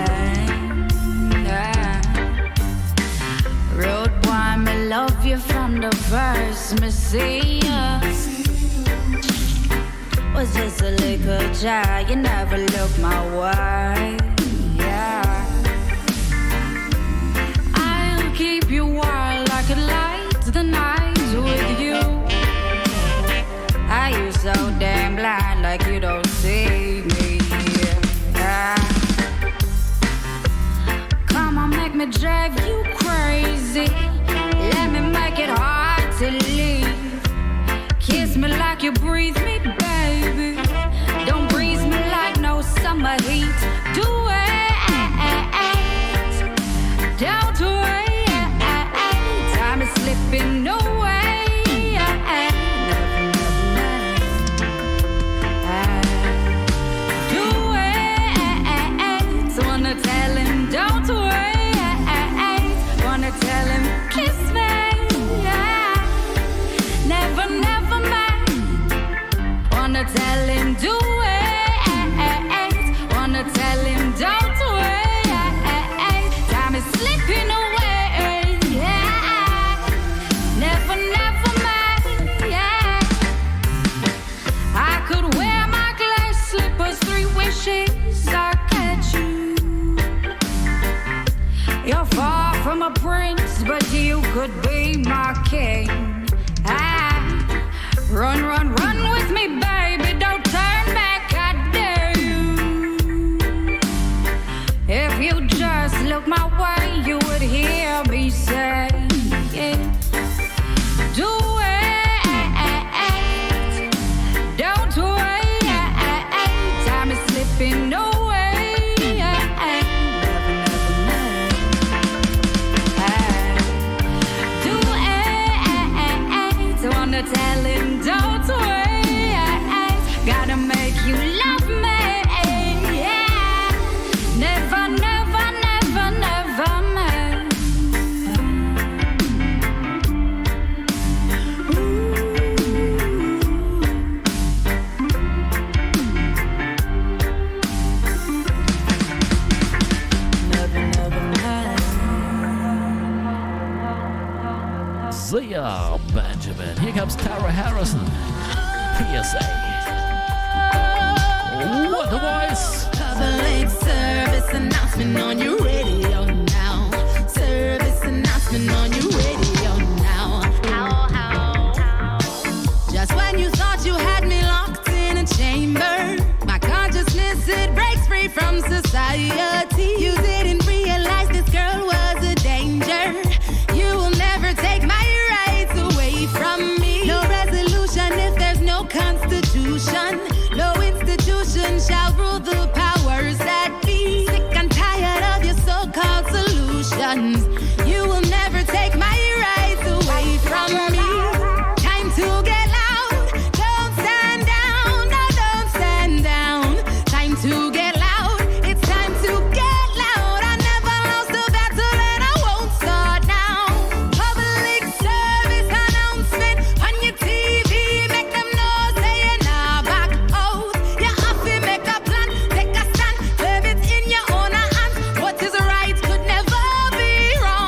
Road boy, me love you from the first me see ya. Was just a little child, you never looked my way. Yeah. I'll keep you wild like a light the night with you. Are you so damn blind like you don't see me? Yeah. Come on, make me drive you crazy. Let me make it hard to leave. Kiss me like you breathe me, baby. Don't breeze me like no summer heat. Do it. Don't wait. Time is slipping away. Tell him, don't wait. Wanna tell him, kiss me. Yeah. Never, never mind. Wanna tell him, do it. Wanna tell him, don't wait. Time is slipping away. Yeah. Never, never mind. Yeah. I could wear my glass slippers, 3 wishes I catch you. You're far from a prince, but you could be my king. Run, run, run with me, baby. Don't turn back, I dare you. If you just look my way, you would hear me say, yeah. Do it. Don't wait. Time is slipping away. Tell him, don't wait. Gotta make you love me. Yeah. Never, never, never, never mind. Never, never mind. Sehr Benjamin. Hier comes Tara Harrison. PSA. What the voice? Public service announcement on your radio now. Service announcement on your radio now. Just when you thought you had me locked in a chamber, my consciousness, it breaks free from society. You didn't realize this girl was a danger. You will never take my rights away from me. No resolution if there's no constitution. No institution shall rule the powers that be. Sick and tired of your so-called solutions. You will never take my rights away from me. Time to get loud. Don't stand down. No, don't stand down. Time to get loud. It's time to get loud. I never lost a battle and I won't start now. Public service announcement on your TV. Make them know say you're not back out. You have to make a plan, take a stand, leave it in your own hands. What is right could never be wrong.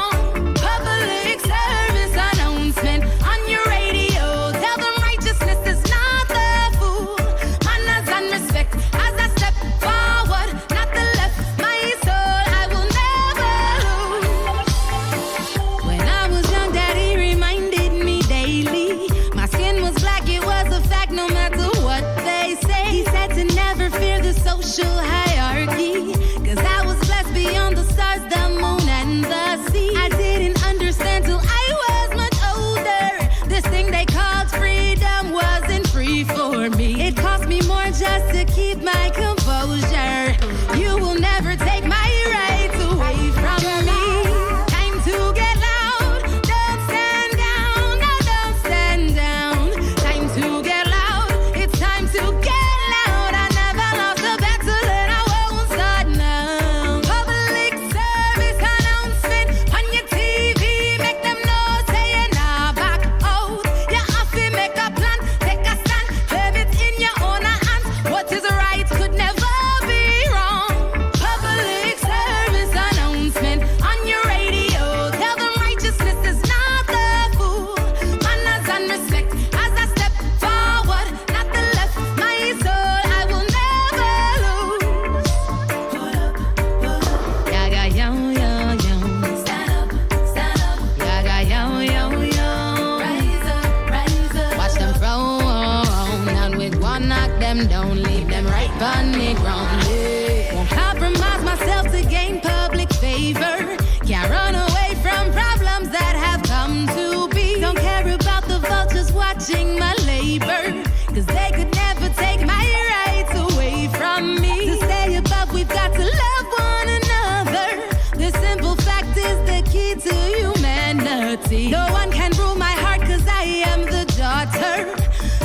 society. No one can rule my heart, cause I am the daughter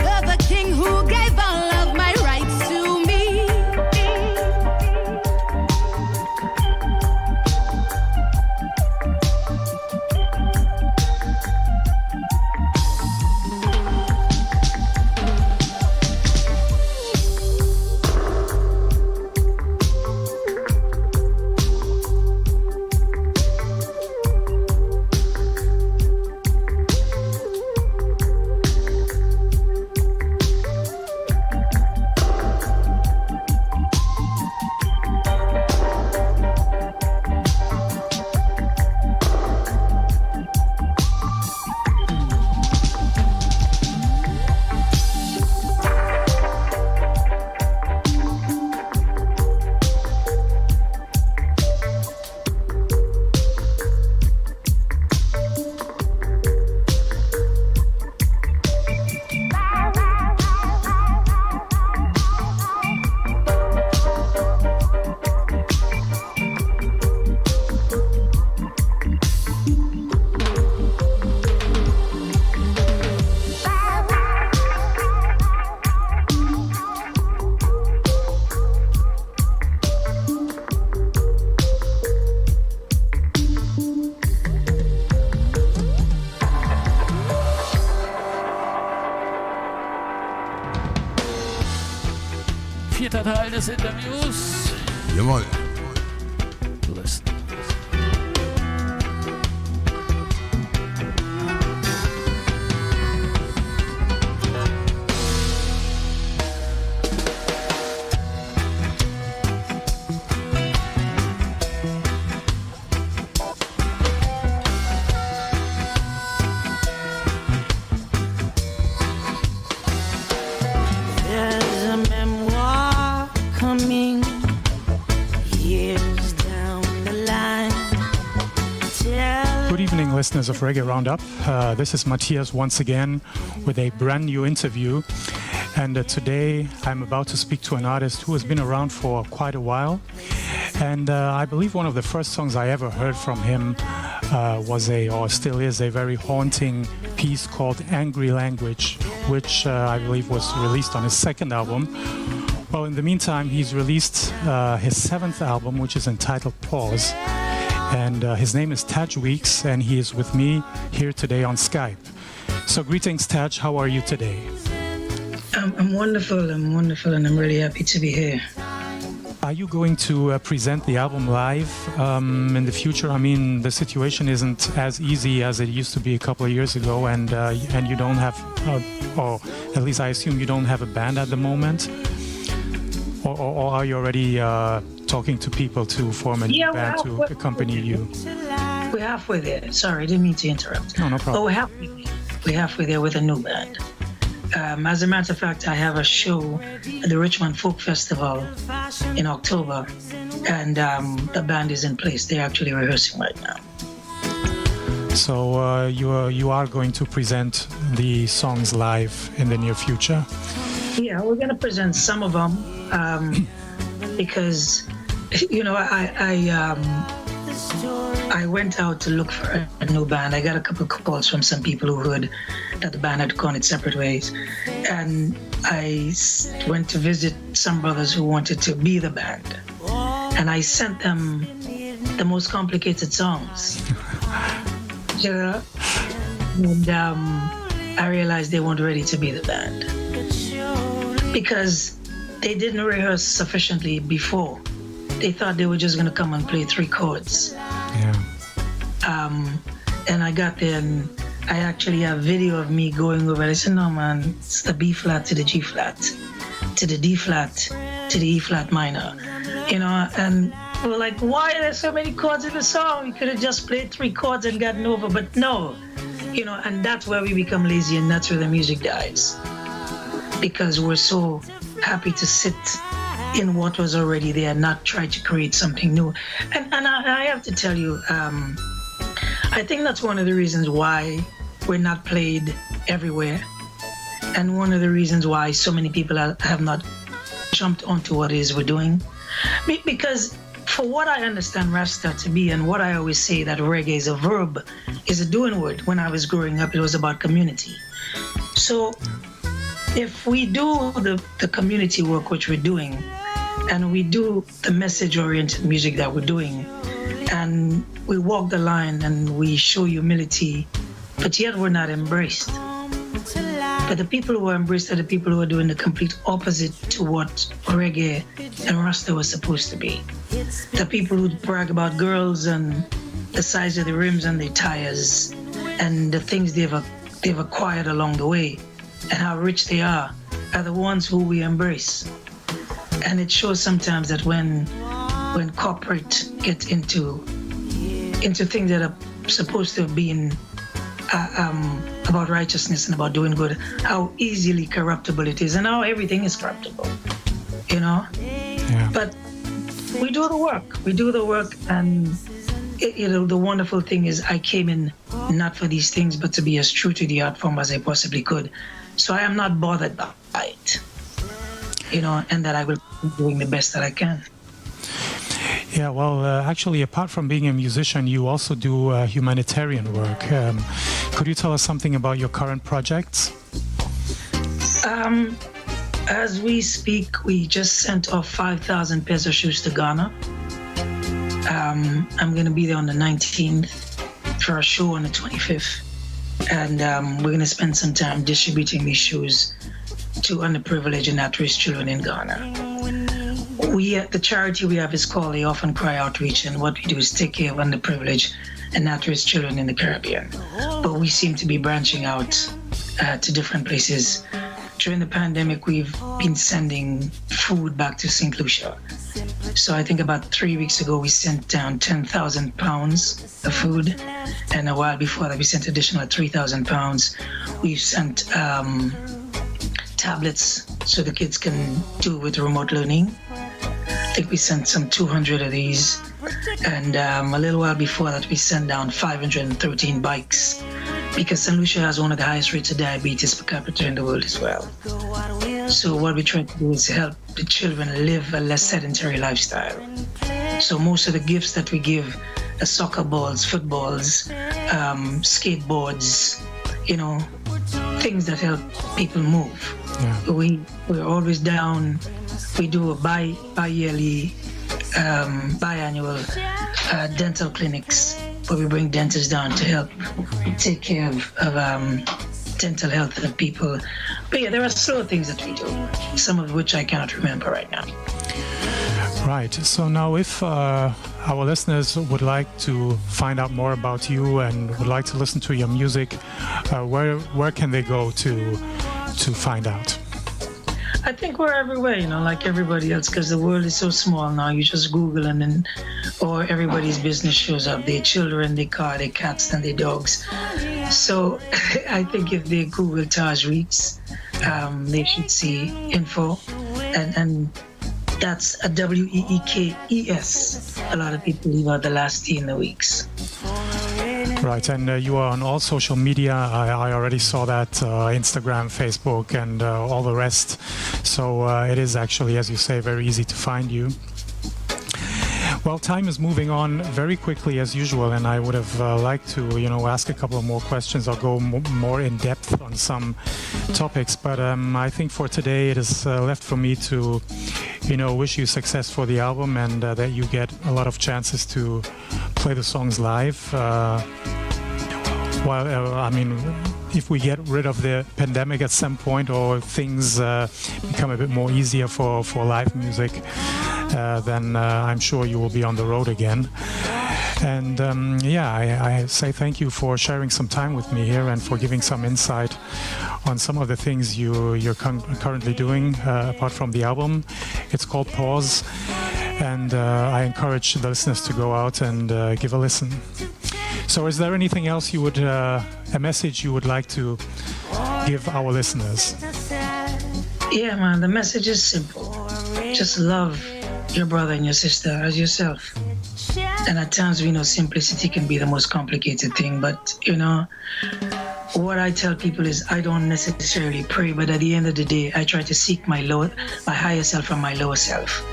of a king who gave all of my rights to me. Vierter Teil des Interviews. Jawohl. Listen. There's a memoir coming years down the line. Good evening, listeners of Reggae Roundup. This is Matthias once again with a brand new interview. And today I'm about to speak to an artist who has been around for quite a while. And I believe one of the first songs I ever heard from him was or still is a very haunting piece called Angry Language, which I believe was released on his second album. Well, in the meantime, he's released his seventh album, which is entitled Pause. And his name is Taj Weeks, and he is with me here today on Skype. So greetings, Taj. How are you today? I'm wonderful, and I'm really happy to be here. Are you going to present the album live in the future? I mean, the situation isn't as easy as it used to be a couple of years ago, and you don't have, or at least I assume you don't have a band at the moment, or are you already talking to people to form a new band to accompany you? We're halfway there. Sorry, I didn't mean to interrupt. No problem. Oh, we're halfway there with a new band. As a matter of fact, I have a show at the Richmond Folk Festival in October, and the band is in place. They're actually rehearsing right now. So you are going to present the songs live in the near future? Yeah, we're going to present some of them because, you know, I went out to look for a new band. I got a couple of calls from some people who heard that the band had gone its separate ways. And I went to visit some brothers who wanted to be the band. And I sent them the most complicated songs. You know? And I realized they weren't ready to be the band. Because they didn't rehearse sufficiently before. They thought they were just going to come and play 3 chords. Yeah. And I got there and I actually have video of me going over. I said, no, man, it's the B flat to the G flat, to the D flat, to the E flat minor. You know, and we're like, why are there so many chords in the song? We could have just played 3 chords and gotten over, but no. You know, and that's where we become lazy and that's where the music dies. Because we're so happy to sit in what was already there, not try to create something new. And I have to tell you, I think that's one of the reasons why we're not played everywhere. And one of the reasons why so many people have not jumped onto what it is we're doing. Because for what I understand Rasta to be, and what I always say that reggae is a verb, is a doing word. When I was growing up, it was about community. So if we do the community work which we're doing, and we do the message-oriented music that we're doing, and we walk the line and we show humility, but yet we're not embraced. But the people who are embraced are the people who are doing the complete opposite to what reggae and Rasta was supposed to be. The people who brag about girls and the size of the rims and the tires and the things they've acquired along the way and how rich they are the ones who we embrace. And it shows sometimes that when corporate get into things that are supposed to have been about righteousness and about doing good, how easily corruptible it is, and how everything is corruptible, you know? Yeah. But we do the work, and the wonderful thing is I came in not for these things, but to be as true to the art form as I possibly could. So I am not bothered by it, you know, and that I will be doing the best that I can. Yeah, well, actually, apart from being a musician, you also do humanitarian work. Could you tell us something about your current projects? As we speak, we just sent off 5,000 pairs of shoes to Ghana. I'm going to be there on the 19th for a show on the 25th. And we're going to spend some time distributing these shoes to underprivileged and at-risk children in Ghana. The charity we have is called the Orphan Cry Outreach, and what we do is take care of underprivileged and at-risk children in the Caribbean. But we seem to be branching out to different places. During the pandemic, we've been sending food back to St. Lucia. So I think about 3 weeks ago, we sent down 10,000 pounds of food. And a while before that, we sent additional 3,000 pounds. We've sent tablets so the kids can do with remote learning. I think we sent some 200 of these. And a little while before that, we sent down 513 bikes, because St. Lucia has one of the highest rates of diabetes per capita in the world as well. So what we try to do is help the children live a less sedentary lifestyle. So most of the gifts that we give are soccer balls, footballs, skateboards, you know, things that help people move. Yeah. We're always down. We do a biannual dental clinics, where we bring dentists down to help take care of dental health of people. But yeah, there are still things that we do, some of which I cannot remember right now. Right. So now if our listeners would like to find out more about you and would like to listen to your music, where can they go to find out? I think we're everywhere, you know, like everybody else, because the world is so small now. You just Google and then, or everybody's business shows up. Their children, their car, their cats, and their dogs. So I think if they Google Taj Weeks, they should see info, and that's a WEEKES. A lot of people leave out the last T in the Weeks. Right, and you are on all social media. I already saw that, Instagram, Facebook, and all the rest. So it is actually, as you say, very easy to find you. Well, time is moving on very quickly as usual, and I would have liked to, ask a couple of more questions or go more in depth on some topics. But I think for today it is left for me to, wish you success for the album, and that you get a lot of chances to play the songs live. If we get rid of the pandemic at some point, or things become a bit more easier for live music, then I'm sure you will be on the road again. And I say thank you for sharing some time with me here and for giving some insight on some of the things you're currently doing apart from the album. It's called Pause, and I encourage the listeners to go out and give a listen. So is there anything else a message you would like to give our listeners? Yeah, man, the message is simple. Just love your brother and your sister as yourself. And at times we know simplicity can be the most complicated thing, but what I tell people is I don't necessarily pray, but at the end of the day I try to seek my higher self and my lower self.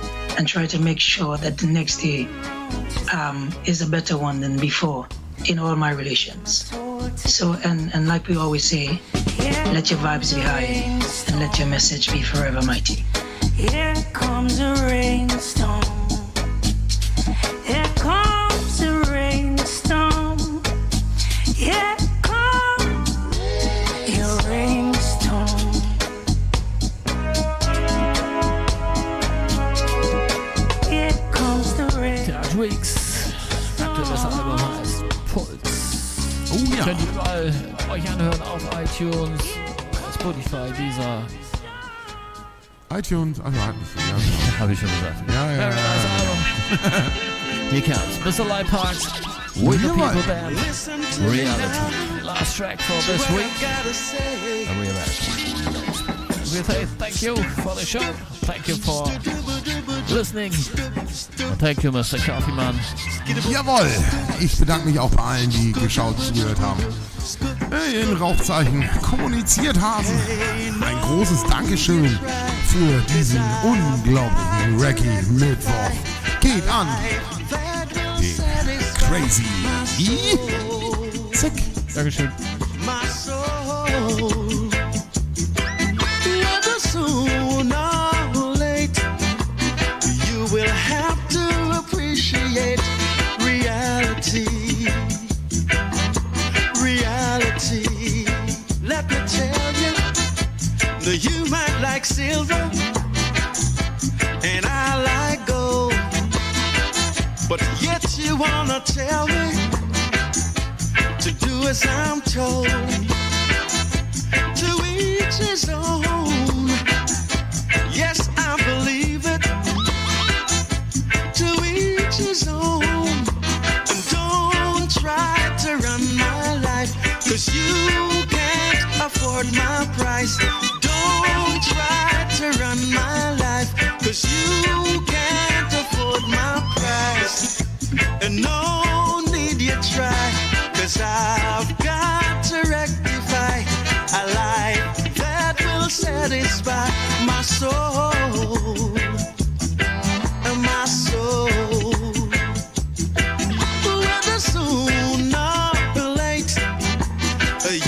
and try to make sure that the next day is a better one than before in all my relations. So, and like we always say, let your vibes be high and let your message be forever mighty. Here comes a rainstorm. Here comes a rainstorm. Here comes your rainstorm. Here comes the rain. Tja, Weeks. Aktuelles Album heißt Puls. Oh ja. Könnt ihr überall euch anhören auf iTunes, Spotify, Deezer. iTunes, also halt nicht. Ja, hab ich schon gesagt. Ja. Very nice album. Here comes Mr. Light Parks with the People Band. Reality. Last track for this week. And we are back. We say thank you for the show. Thank you for listening. And thank you, Mr. Kaffeemann. Jawohl, ich bedanke mich auch bei allen, die geschaut, zugehört haben. In Rauchzeichen kommuniziert haben. Ein großes Dankeschön für diesen unglaublichen Reggae-Mittwoch. Geht an den Crazy Zick. Dankeschön. Whether soon or late, you will have to appreciate reality. Reality. Let me tell you, that you might like silver, and I like gold, but yet you wanna tell me to do as I'm told. To each his own. Yes, I believe it. To each his own. And don't try to run my life, 'cause you can't afford my price. Don't try to run my life, 'cause you can't afford my price. And no need you try, 'cause I've got to rectify a life that will satisfy my soul. My soul. Whether soon or late,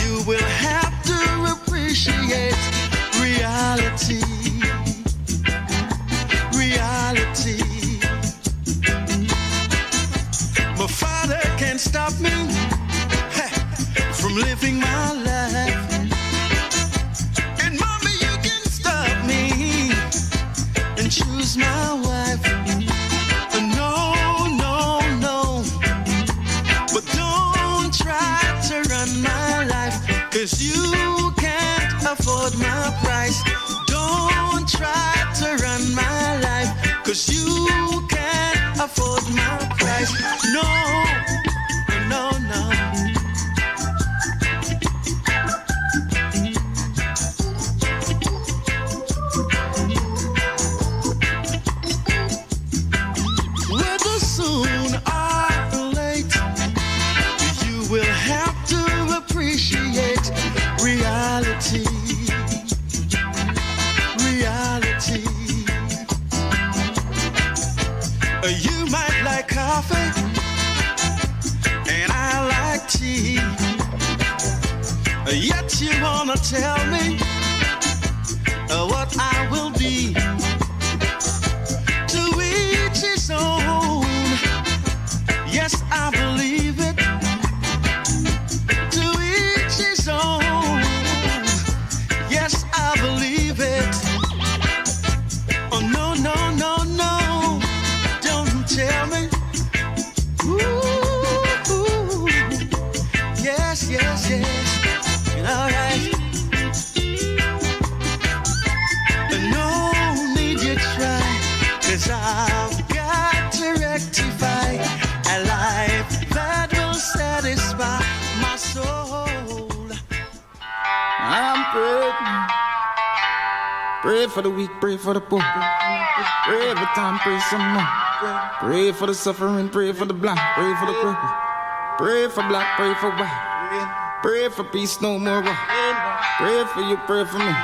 you will have to appreciate reality. Reality. My father can't stop me from living my life. And mommy, you can stop me and choose my wife. No, no, no. But don't try to run my life, 'cause you can't afford my price. Don't try to run my life, 'cause you can't afford my price. No, no, no. Whether soon or late, you will have to appreciate reality. Reality. You might like coffee, and I like tea. Yet you wanna tell me what I will be. To each his own. Yes, I believe it. To each his own. Yes, I believe it. Oh no, no, no, no. Don't tell me. Ooh, yes, yes, yes. Alright. No need you try, 'cause I've got to rectify a life that will satisfy my soul. I'm praying. Pray for the weak, pray for the poor. Pray every time, pray some more. Pray for the suffering, pray for the blind, pray for the crippled. Pray for black, pray for white. Pray for peace, no more war. Pray for you, pray for me.